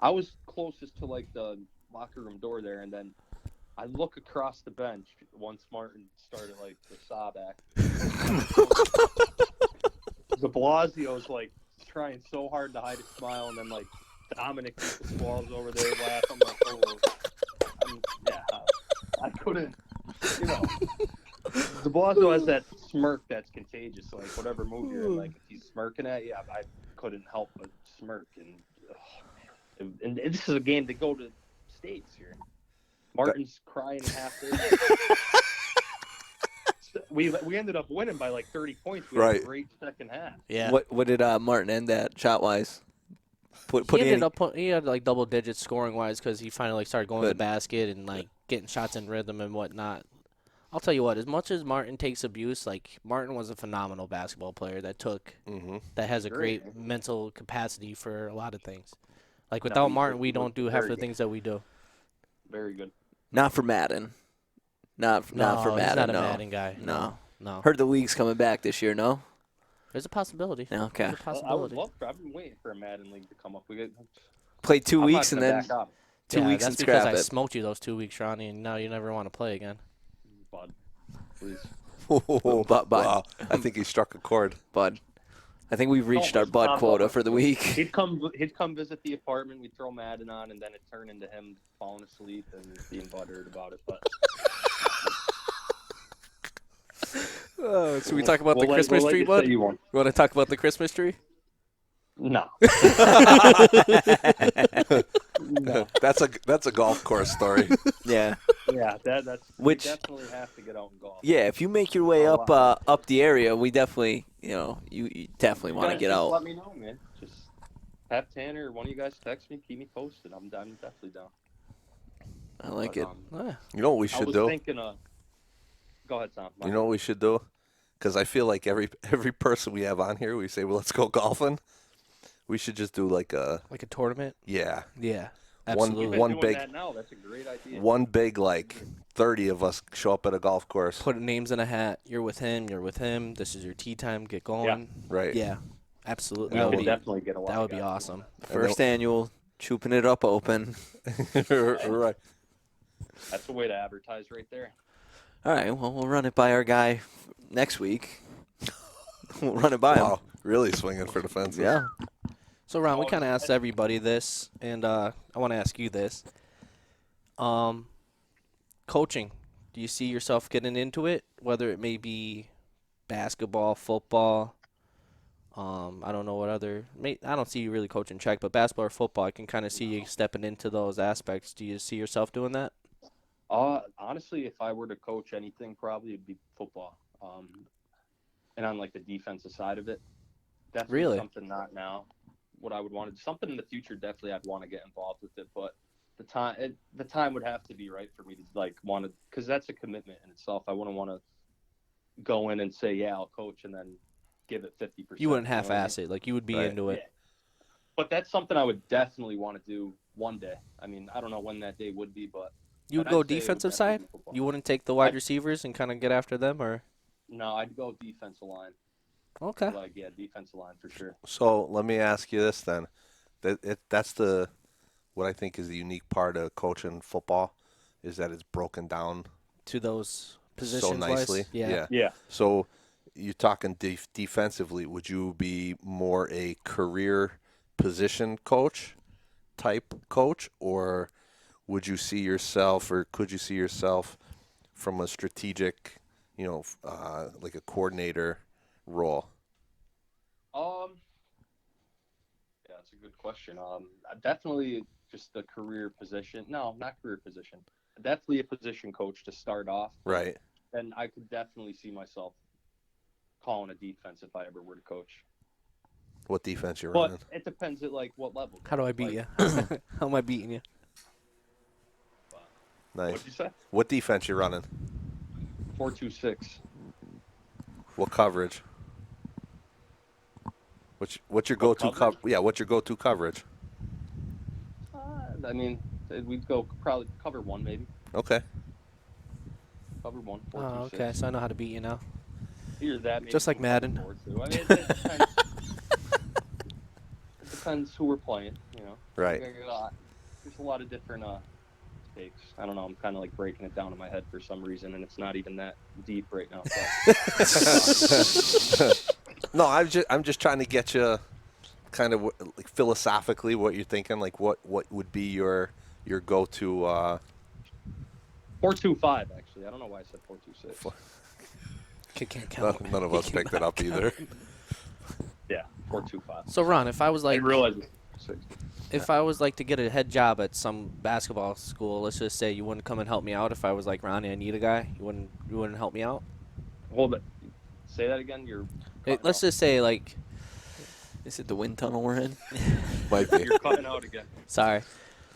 I was closest to like the locker room door there, and then I look across the bench once Martin started like the sob act. De Blasio's like trying so hard to hide a smile, and then like Dominic the Squalls over there laughing. I'm like, I couldn't, De Blasio has that smirk that's contagious. Like whatever move you're in, like if he's smirking at you, I couldn't help but smirk. And this is a game to go to states here. Martin's crying half there. We ended up winning by like 30 points. We had a great second half. yeah. What did Martin end at shot wise? He had like double digits scoring wise because he finally started going to the basket and like getting shots in rhythm and whatnot. I'll tell you what, as much as Martin takes abuse, like Martin was a phenomenal basketball player that has a great mental capacity for a lot of things. Like without Martin, we don't do half the things that we do. Very good. Not for Madden. Not for Madden. He's not a no. Madden guy. No. Heard the league's coming back this year. No. there's a possibility. Okay. There's a possibility. I've been waiting for a Madden League to come up. Played 2 weeks and then 2 weeks that's and because scrap I it. smoked you those 2 weeks, Ronnie, and now you never want to play again. Bud, please. Bud. Wow. I think he struck a chord. Bud. I think we've reached our Bud quota for the week. He'd come visit the apartment. We'd throw Madden on, and then it'd turn into him falling asleep and being butthurt about it. But Should we talk about the Christmas tree, Bud? You want to talk about the Christmas tree? No. No. That's a golf course story. Yeah. Yeah, that's. Which we definitely have to get out and golf. Yeah, if you make your way up the area, we definitely, you definitely want to get out. Let me know, man. Just have Tanner or one of you guys text me, keep me posted. I'm definitely down. I like it. You know what we should do? I was thinking go ahead, Tom. You know what we should do? Because I feel like every person we have on here, we say, well, let's go golfing. We should just do like a tournament. Yeah. Yeah. Absolutely. One big. That now. That's a great idea. One big 30 of us show up at a golf course. Put names in a hat. You're with him. You're with him. This is your tee time. Get going. Yeah. Right. Yeah. Absolutely. We'll definitely get a lot. That would be awesome. First annual, chooping it up open. Right. That's the way to advertise right there. All right. Well, we'll run it by our guy next week. We'll run it by him. Really swinging for the fences. Yeah. So, Ron, we kind of asked everybody this, and I want to ask you this. Coaching, do you see yourself getting into it, whether it may be basketball, football? I don't know what other – I don't see you really coaching track, but basketball or football, I can kind of see you stepping into those aspects. Do you see yourself doing that? Honestly, if I were to coach anything, probably it'd be football. And on, the defensive side of it. Definitely really? Something not now. What I would want to, something in the future, definitely I'd want to get involved with it, but the time would have to be right for me to want to, because that's a commitment in itself. I wouldn't want to go in and say, yeah, I'll coach, and then give it 50%. You wouldn't half-ass it. You would be into it. Yeah. But that's something I would definitely want to do one day. I mean, I don't know when that day would be, but you would go defensive side? You wouldn't take the wide receivers and kind of get after them, or? No, I'd go defensive line. Okay. Defensive line for sure. So let me ask you this then. That's what I think is the unique part of coaching football is that it's broken down to those positions so nicely. Yeah. So you're talking defensively. Would you be more a career position type coach, or would you see yourself, or could you see yourself from a strategic, like a coordinator role? Yeah, that's a good question. Definitely just a career position. No, not career position. Definitely a position coach to start off. Right. And I could definitely see myself calling a defense if I ever were to coach. What defense you're running? But it depends at what level. How do I beat you? How am I beating you? Nice. What'd you say? What defense you running? 4-2-6. What coverage? What's your What go-to coverage? Yeah, what's your go-to coverage? I mean, we'd go probably cover 1 maybe. Okay. Cover 1. 4-2-6. Oh, okay. So I know how to beat you now. Either that, maybe Just like some cover Madden. 4 too. I mean, it depends. It depends who we're playing. You know. Right. There's a lot of different takes. I don't know. I'm kind of like breaking it down in my head for some reason, and it's not even that deep right now. No, I'm just trying to get you kind of like philosophically what you're thinking. Like what would be your go-to? 4-2-5 actually. I don't know why I said 4-2-6. Kid can't count. None of us picked it up either. Yeah, 4-2-5. So Ron, if I was I like, realize it's 6. if I was like to get a head job at some basketball school, let's just say you wouldn't come and help me out. If I was like, Ronnie, I need a guy, you wouldn't help me out. Hold it. Say that again. Let's just say like, Is it the wind tunnel we're in? Might be. You're cutting out again. sorry.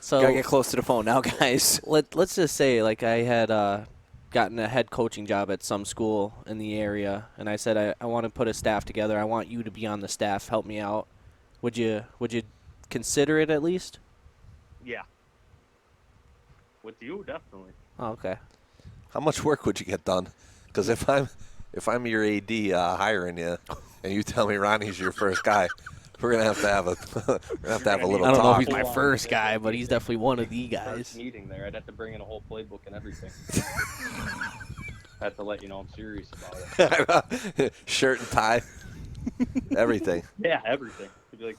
So Gotta get close to the phone now, guys. let's just say like I had gotten a head coaching job at some school in the area, and I said I want to put a staff together. I want you to be on the staff, help me out. Would you consider it at least? Yeah. With you, definitely. Oh, okay. How much work would you get done? Because if I'm your AD hiring you, and you tell me Ronnie's your first guy, we're gonna have to have a little I don't know talk. if he's my first guy, but he's definitely one of the First guys. meeting there, I'd have to bring in a whole playbook and everything. I have to let you know I'm serious about it. Shirt and tie, everything. Yeah, everything. You'd be like,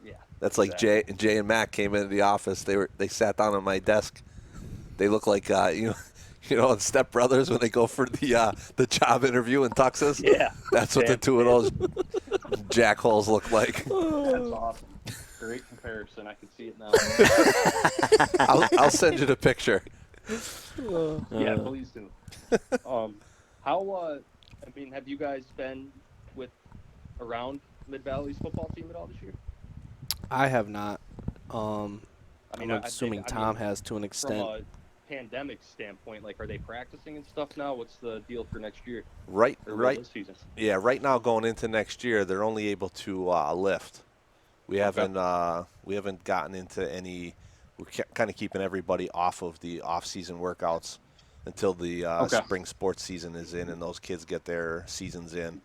yeah. That's like exactly. Jay and Matt came into the office. They sat down on my desk. They look like in Step Brothers when they go for the job interview in tuxes. Yeah. That's what the two of those jackholes look like. That's awesome. Great comparison. I can see it now. I'll send you the picture. Yeah, please do. Have you guys been around Mid-Valley's football team at all this year? I have not. I mean, I'm assuming Tom has to an From extent. a pandemic standpoint, like, are they practicing and stuff now? What's the deal for next year? Right. This season? Yeah, right now going into next year, they're only able to lift. We haven't gotten into any. We're kind of keeping everybody off of the off-season workouts until the spring sports season is in and those kids get their seasons in.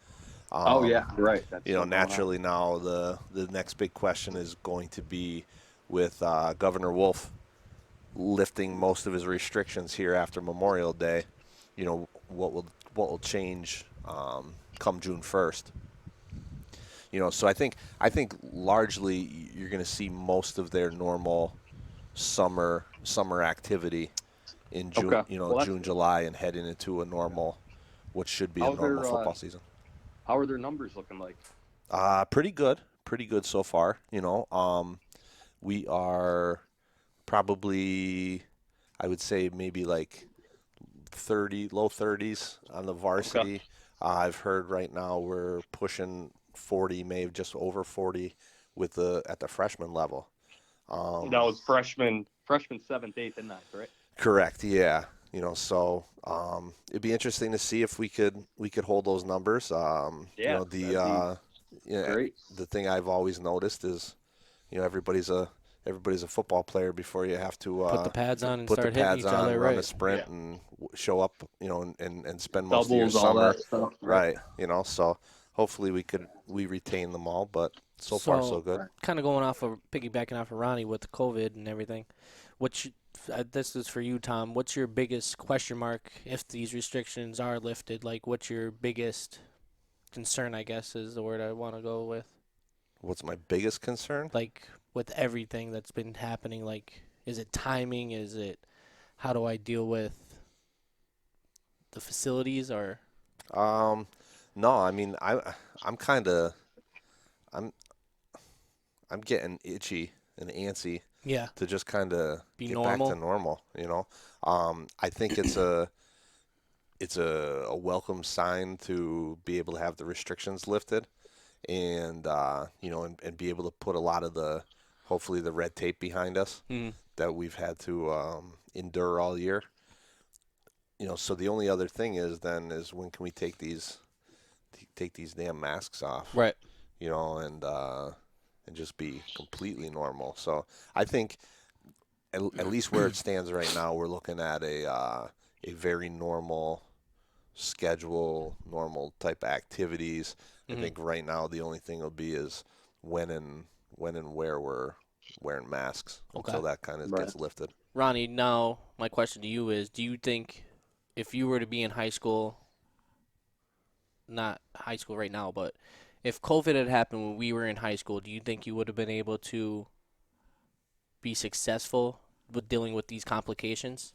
Right. That's Naturally now the next big question is going to be with Governor Wolf lifting most of his restrictions here after Memorial Day. What will change come June 1st. So I think largely you're going to see most of their normal summer activity in June, Okay. June, July, and heading into what should be a normal football season. How are their numbers looking like? Pretty good so far. We are probably, I would say maybe like low 30s on the varsity. Okay. I've heard right now we're pushing 40, maybe just over 40 at the freshman level. That was freshman 7th, 8th, and 9th, right? Correct. Yeah. So it'd be interesting to see if we could hold those numbers. Yeah. Great. The thing I've always noticed is, everybody's a football player before you have to Put the pads on and put start the hitting pads each on, other, run right? a sprint, Yeah. and show up, and spend most of your Doubles, all summer. that stuff. Right. So hopefully we retain them all, but so far so good. Kind of piggybacking off of Ronnie with the COVID and everything. This is for you, Tom. What's your biggest question mark if these restrictions are lifted? Like, what's your biggest concern, I guess, is the word I want to go with. What's my biggest concern? Like, with everything that's been happening, like, is it timing? Is it how do I deal with the facilities or? No, I mean, I'm getting itchy and antsy. Yeah. To just kind of get normal. back to normal, I think it's a welcome sign to be able to have the restrictions lifted, and and be able to put a lot of hopefully the red tape behind us. Mm-hmm. that we've had to endure all year. So the only other thing is when can we take these damn masks off? Right. And just be completely normal. So I think at least where it stands right now, we're looking at a very normal schedule, normal type activities. I think right now the only thing will be is when and where we're wearing masks until that kind of gets lifted. Ronnie, now my question to you is, do you think if you were to be in high school, not high school right now, but if COVID had happened when we were in high school, do you think you would have been able to be successful with dealing with these complications?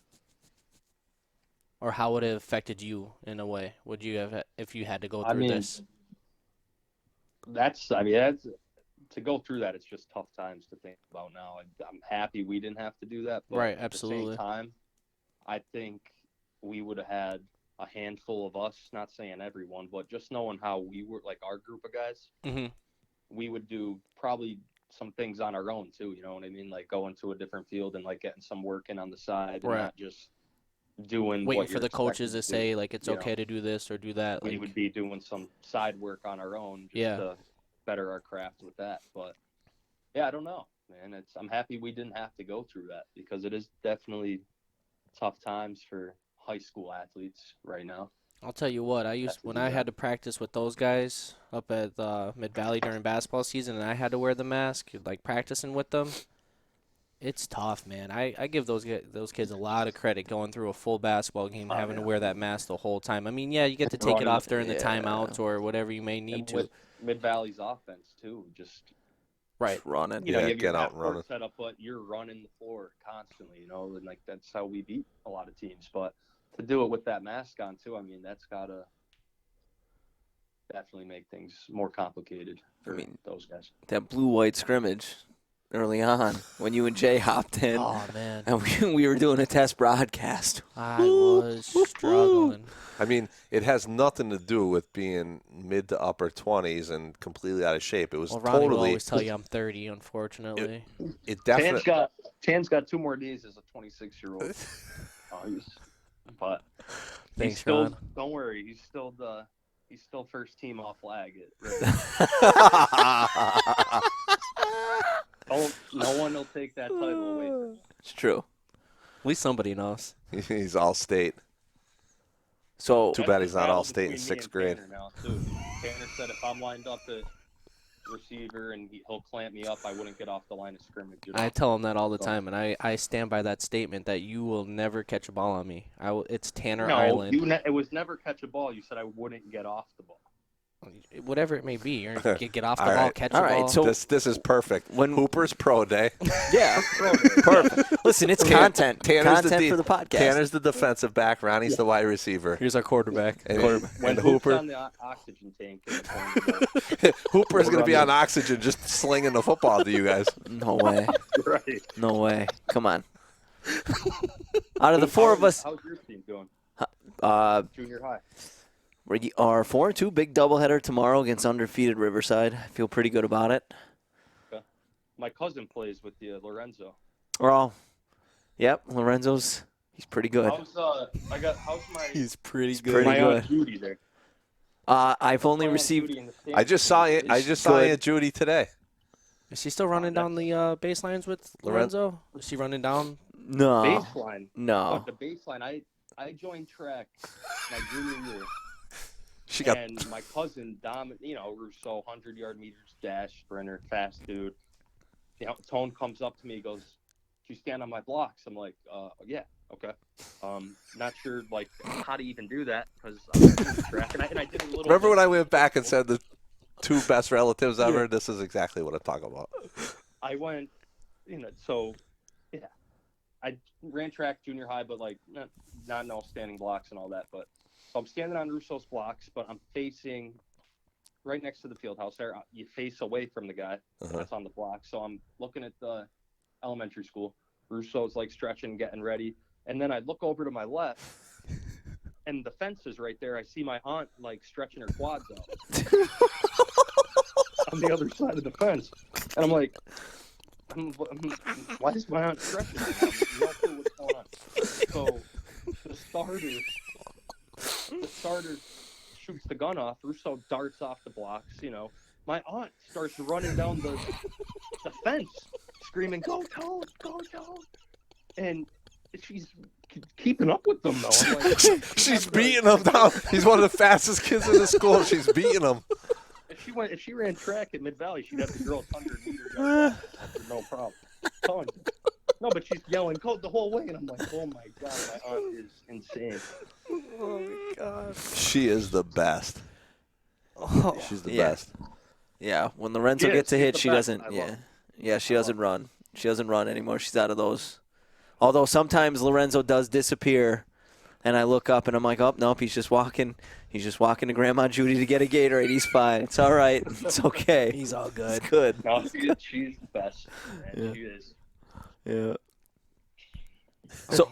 Or how would it have affected you in a way? Would you have, if you had to go through this? That's to go through that. It's just tough times to think about now. I'm happy we didn't have to do that. But Right, absolutely. At the same time, I think we would have had a handful of us, not saying everyone, but just knowing how we were, like our group of guys, we would do probably some things on our own too. You know what I mean? Like going to a different field and like getting some work in on the side, and not just doing waiting what for the coaches to say like it's okay to do this or do that. We would be doing some side work on our own just to better our craft with that. But yeah, I don't know, man. I'm happy we didn't have to go through that, because it is definitely tough times for high school athletes right now. I'll tell you what, when I had to practice with those guys up at Mid-Valley during basketball season, and I had to wear the mask, like practicing with them, it's tough, man. I give those kids a lot of credit going through a full basketball game, having to wear that mask the whole time. I mean, yeah, you get to take it off during the timeouts or whatever you may need to. With Mid-Valley's offense too, just running. you have get your out and running. set up, but you're running the floor constantly, and like that's how we beat a lot of teams. But to do it with that mask on too, I mean, that's gotta definitely make things more complicated for those guys. That blue-white scrimmage early on when you and Jay hopped in. Oh, man. And we were doing a test broadcast. I was struggling. I mean, it has nothing to do with being mid to upper 20s and completely out of shape. It was Ronnie will totally. always tell you I'm 30, unfortunately. It definitely. Tan's got 2 more days as a 26-year-old. But Thanks, he's still. Ron. Don't worry, he's still first team all flag. No one will take that title away from him. It's true. At least somebody knows. He's all state. So Too bad he's not all state in 6th grade. Tanner said if I'm lined up at receiver and he'll clamp me up, I wouldn't get off the line of scrimmage. I tell him that all the time, and I stand by that statement that you will never catch a ball on me. It's Tanner Island. It was never catch a ball. You said I wouldn't get off the ball. Whatever it may be, you're gonna get off the ball, catch the ball. All right, so this is perfect. When Hooper's Pro Day. Yeah, perfect. Listen, it's content. Tanner's content for the podcast. Tanner's the defensive back. Ronnie's the wide receiver. Here's our quarterback. When Hooper's on the oxygen tank. Hooper's going to be on oxygen just slinging the football to you guys. No way. Right. No way. Come on. Out of the 4 of us. How's your team doing? Junior high. We are 4-2, big doubleheader tomorrow against undefeated Riverside. I feel pretty good about it. Okay. My cousin plays with the Lorenzo. Lorenzo's he's pretty good. He's pretty good. Pretty my good. Aunt Judy there. I've only received. I just saw Aunt Judy today. Is she still running down the baselines with Lorenzo? Is she running down? No. Baseline. No. But the baseline, I joined track my junior year. And my cousin, Rousseau, 100-yard meters dash, sprinter, fast dude. Tone comes up to me, goes, "Do you stand on my blocks?" I'm like, yeah, okay. Not sure, how to even do that, because I'm doing track. And I did a little Remember when I went back and said the 2 best relatives ever? Yeah. This is exactly what I'm talking about. I went, I ran track junior high, but, not no standing blocks and all that, but so I'm standing on Rousseau's blocks, but I'm facing right next to the field house there. You face away from the guy that's on the block. So I'm looking at the elementary school. Rousseau's stretching, getting ready. And then I look over to my left, and the fence is right there. I see my aunt stretching her quads out on the other side of the fence. And I'm like, why is my aunt stretching? You don't know what's going on. So the starter shoots the gun off. Russo darts off the blocks. My aunt starts running down the fence, screaming, "Go Toad! Go Toad!" And she's keeping up with them though. I'm like, She's beating him down. He's one of the fastest kids in the school. She's beating him. If she ran track at Mid Valley, she'd have the girls 100 meters. No problem. Telling you. No, but she's yelling "Coat" the whole way, and I'm like, oh my god, my aunt is insane. Oh my god. She is the best. Oh, She's the yeah. best. Yeah, when Lorenzo Yeah, gets a she's hit, the she best. doesn't. I love Yeah, her. yeah, she doesn't run. She doesn't run anymore. She's out of those. Although sometimes Lorenzo does disappear, and I look up and I'm like, oh nope, he's just walking. He's just walking to Grandma Judy to get a Gatorade. He's fine. It's all right. It's okay. He's all good. It's good. No, she's the best. Man. Yeah. She is. Yeah. So,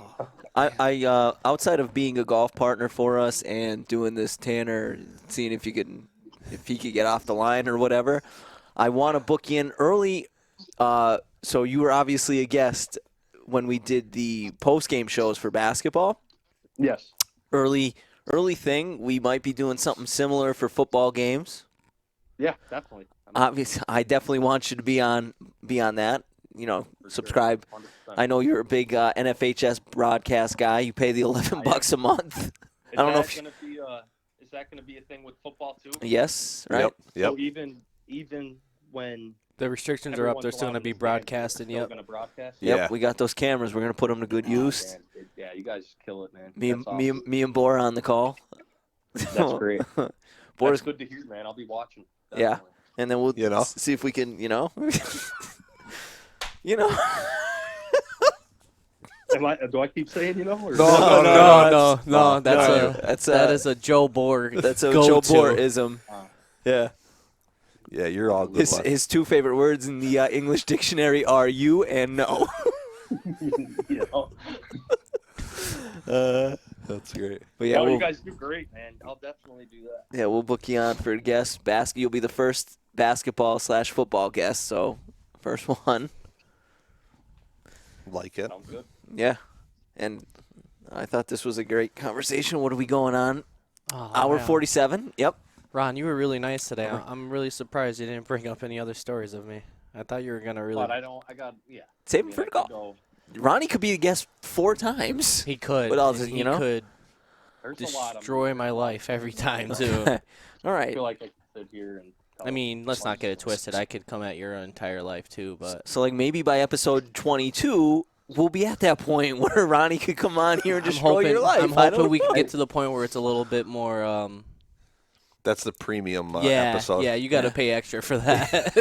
I outside of being a golf partner for us and doing this, Tanner, seeing if he could get off the line or whatever, I want to book you in early. So you were obviously a guest when we did the post-game shows for basketball. Yes. Early thing. We might be doing something similar for football games. Yeah, definitely. Obviously, I definitely want you to be on that. Subscribe. Sure. 100%. I know you're a big NFHS broadcast guy. You pay the $11 a month. I don't know if Is that going to be a thing with football too? yes, right? Yep. So even when The restrictions are up. They're still going to be broadcasted. Still Yep. going to broadcast. Yep, Yeah. we got those cameras. We're gonna put them to good use. Man, yeah, you guys kill it, man. Me That's and awesome. me and Bor on the call. That's great. Bor's, That's good to hear, man. I'll be watching. Yeah. Definitely. and then we'll see if we can, Do I keep saying Or? No. That is a Joe Borg. That's a go-to. Joe Bohr-ism. Yeah. Yeah, you're all good. His two favorite words in the English dictionary are you and no. That's great. But yeah, No, we'll, you guys do great, man. I'll definitely do that. yeah, we'll book you on for guest you'll be the first basketball/football guest, so first one. Like it. Sounds good. Yeah. And I thought this was a great conversation. What are we going on? Oh, Hour man. 47. Yep. Ron, you were really nice today. I'm really surprised you didn't bring up any other stories of me. I thought you were going to really. But I got. Save him for the call. Ronnie could be a guest 4 times. He could. What else, He could There's a lot of destroy my life every time, too. All I right. feel like I could sit here and. I mean, let's not get it twisted. I could come at your entire life, too, but. So, like, maybe by episode 22, we'll be at that point where Ronnie could come on here and destroy your life. I'm hoping we can get to the point where it's a little bit more. That's the premium Yeah, episode. you got to pay extra for that.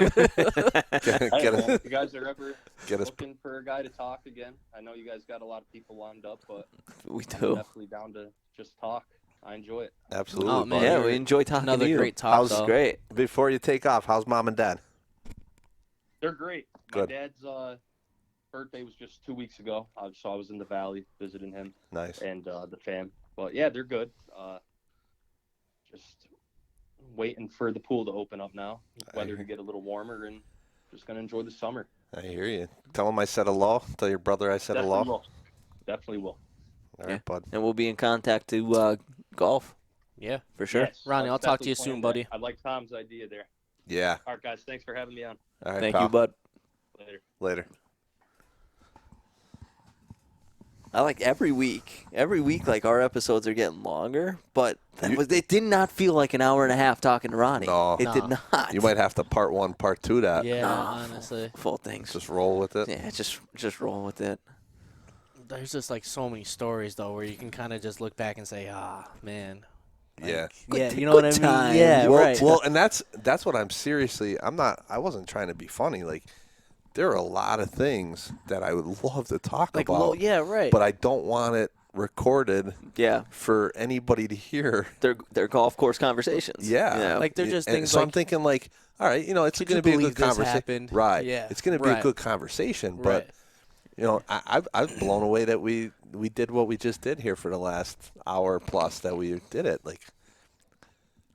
If you guys are ever Get us- looking for a guy to talk again, I know you guys got a lot of people lined up, but We I'm do. definitely down to just talk. I enjoy it. Absolutely. Oh, man. bud. Yeah, we enjoy talking Another to you. great talk, How's though. Great. Before you take off, how's mom and dad? They're great. Good. My dad's birthday was just 2 weeks ago, so I was in the valley visiting him Nice. and the fam. But yeah, they're good. Just waiting for the pool to open up now, weather to get a little warmer, and just gonna enjoy the summer. I hear you. Tell him I said hello. Tell your brother I said hello. Definitely will. All right, bud. And we'll be in contact to golf Yeah. for sure. Yes, Ronnie, I'll talk to you definitely soon, plan buddy. that. I like Tom's idea there. Yeah. All right, guys. Thanks for having me on. All right, Thank pal. you, bud. Later. Later. I like every week, like our episodes are getting longer, but it did not feel like an hour and a half talking to Ronnie. No. It did not. You might have to part 1, part 2 that. Yeah, No. honestly. Full things. Just roll with it. Yeah, just roll with it. There's just like so many stories though where you can kind of just look back and say, man. Yeah. Yeah, you know what I mean? times. Yeah, well, right. Well, and that's what I'm seriously. I wasn't trying to be funny. Like, there are a lot of things that I would love to talk like, about. yeah, right. But I don't want it recorded Yeah, for anybody to hear. they're golf course conversations. Yeah. Like, they're just And things so like, I'm thinking, like, all right, it's could going you to be a believe good this conversation. happened? Right. Yeah. It's going to be a Right. good conversation. Right. But, I've blown away that we did what we just did here for the last hour plus that we did it. Like,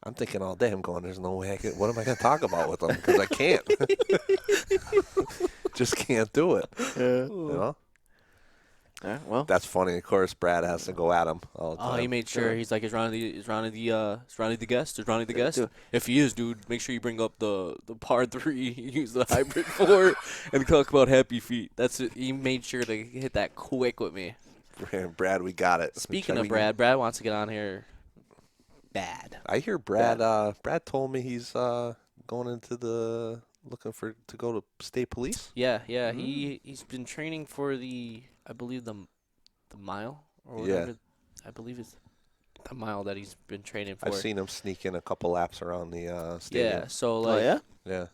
I'm thinking all day. I'm going, there's no way I can. What am I going to talk about with them? Because I can't. just can't do it. Yeah. You know? Yeah, well, That's funny. Of course, Brad has to go at him all the Oh, time. he made sure. He's like, is Ronnie the guest? Is Ronnie the guest? dude. If he is, dude, make sure you bring up the par 3, use the hybrid 4, and talk about happy feet. That's it. He made sure to hit that quick with me. Brad, we got it. Speaking of Brad wants to get on here bad. I hear Brad. Brad told me he's going into the looking to go to state police. Yeah. He's been training for I believe the mile or whatever. Yeah. I believe it's the mile that he's been training for. I've seen him sneak in a couple laps around the stadium. Yeah. So like, Yeah.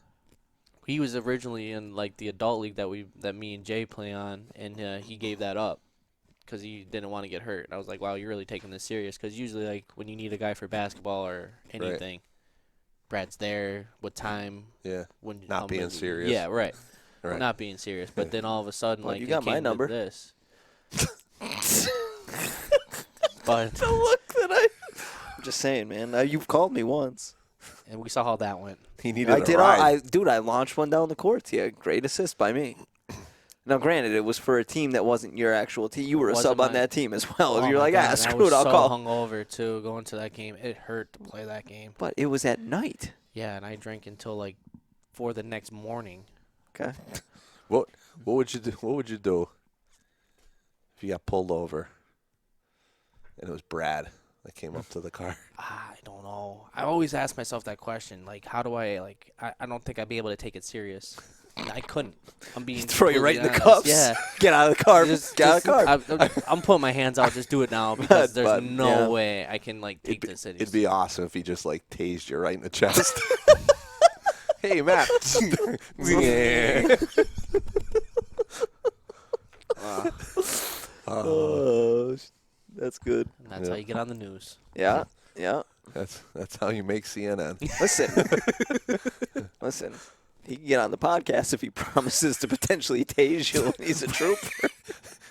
he was originally in like the adult league that me and Jay play on, and he gave that up because he didn't want to get hurt. And I was like, wow, you're really taking this serious, because usually like when you need a guy for basketball or anything, Brad's there with time. Yeah. When Not being serious. Yeah, right. Right. Not being serious, but then all of a sudden, Well, like you it got my came to number. This. But the look that I'm just saying, man. You've called me once. and we saw how that went. He needed I a did. ride. I launched one down the court. Yeah, great assist by me. Now, granted, it was for a team that wasn't your actual team. You were a Wasn't sub on my- that team as well. Oh You're my like, God, and I screw was it, I'll so call. hungover too going to that game. It hurt to play that game. But it was at night. Yeah, and I drank until like 4 the next morning. Okay. What would you do? What would you do if you got pulled over and it was Brad that came up to the car? I don't know. I always ask myself that question. Like, how do I I don't think I'd be able to take it serious. I couldn't. I'm being Throw you right in the completely cuffs. honest. Yeah. Get out of the car. Just- Get out of the car. I'm putting my hands out. Just do it now, because there's But, no yeah. way I can like take this serious. It'd be awesome if he just like tased you right in the chest. Hey, Matt. Yeah. Oh, that's good. And that's how you get on the news. Yeah. Yeah. That's how you make CNN. Listen. He can get on the podcast if he promises to potentially tase you when he's a trooper.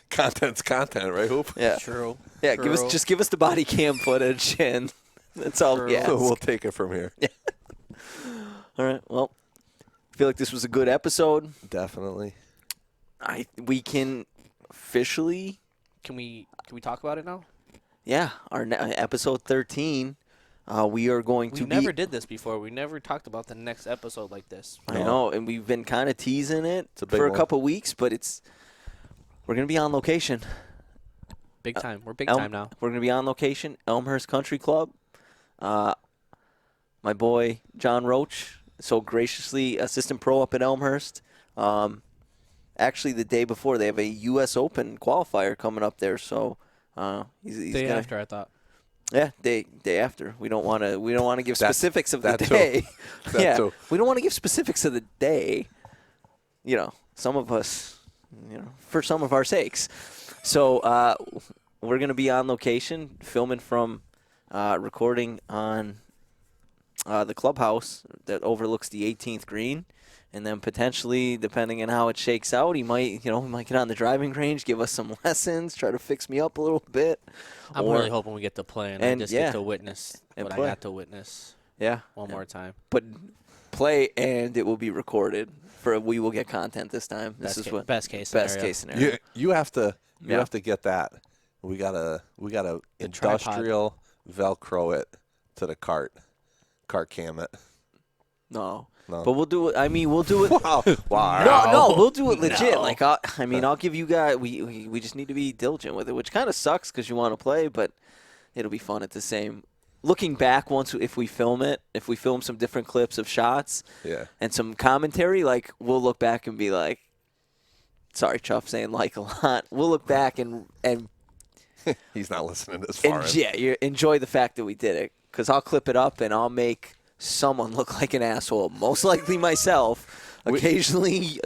Content's content, right, Hoop? Yeah. True. Yeah. True. Give us the body cam footage, and that's all we True. ask. We'll take it from here. All right. Well, I feel like this was a good episode. Definitely. We can officially, Can we talk about it now? our episode 13. We are going We to never be. did this before. We never talked about the next episode like this. I know, and we've been kind of teasing it a big for a one. couple weeks, but we're gonna be on location. Big time. We're big time now. We're gonna be on location, Elmhurst Country Club. My boy John Roach, so graciously assistant pro up at Elmhurst. Actually, the day before they have a U.S. Open qualifier coming up there, so he's Day gonna, after, I thought. Yeah, day after. We don't want to give specifics of the that too. day. That yeah, too. we don't want to give specifics of the day. You know, some of us, for some of our sakes. So we're gonna be on location, filming from recording on the clubhouse that overlooks the 18th green. And then potentially, depending on how it shakes out, he might get on the driving range, give us some lessons, try to fix me up a little bit. I'm really hoping we get to play and I just get to witness And what play. I got to witness one more time. But play, and it will be recorded. We will get content this time. This is what best case scenario. best case scenario. You have to Yeah. have to get that. We gotta tripod. industrial Velcro it to the cart cam it. No. No. But we'll do it. I mean, we'll do it. Wow. No, we'll do it legit. No. Like, I'll give you guys. We just need to be diligent with it, which kind of sucks because you want to play, but it'll be fun at the same. Looking back, if we film some different clips of shots, Yeah. and some commentary, like we'll look back and be like, sorry, Chuff, saying like a lot. We'll look back and He's not listening this far. you enjoy the fact that we did it, because I'll clip it up and I'll make someone look like an asshole. Most likely myself. Occasionally,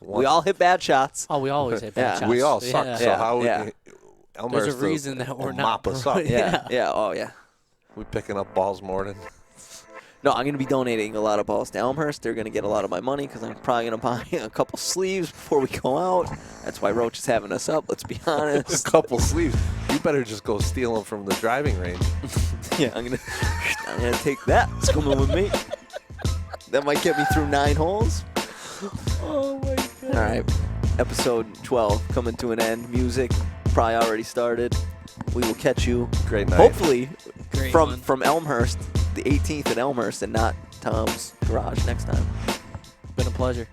we all hit bad shots. Oh, we always hit bad Yeah. shots. We all suck. Yeah. So Yeah. how Yeah. Elmhurst There's a reason that we're not mop us up. Yeah. Yeah. Oh yeah. We picking up balls more than No, I'm going to be donating a lot of balls to Elmhurst. They're going to get a lot of my money because I'm probably going to buy a couple sleeves before we go out. That's why Roach is having us up, let's be a honest. couple sleeves. You better just go steal them from the driving range. Yeah, I'm gonna take that. It's coming with me. That might get me through 9 holes. Oh my god. All right. Episode 12 coming to an end. Music probably already started. We will catch you, Great night. hopefully, Great one. from Elmhurst, the 18th at Elmhurst, and not Tom's Garage next time. Been a pleasure.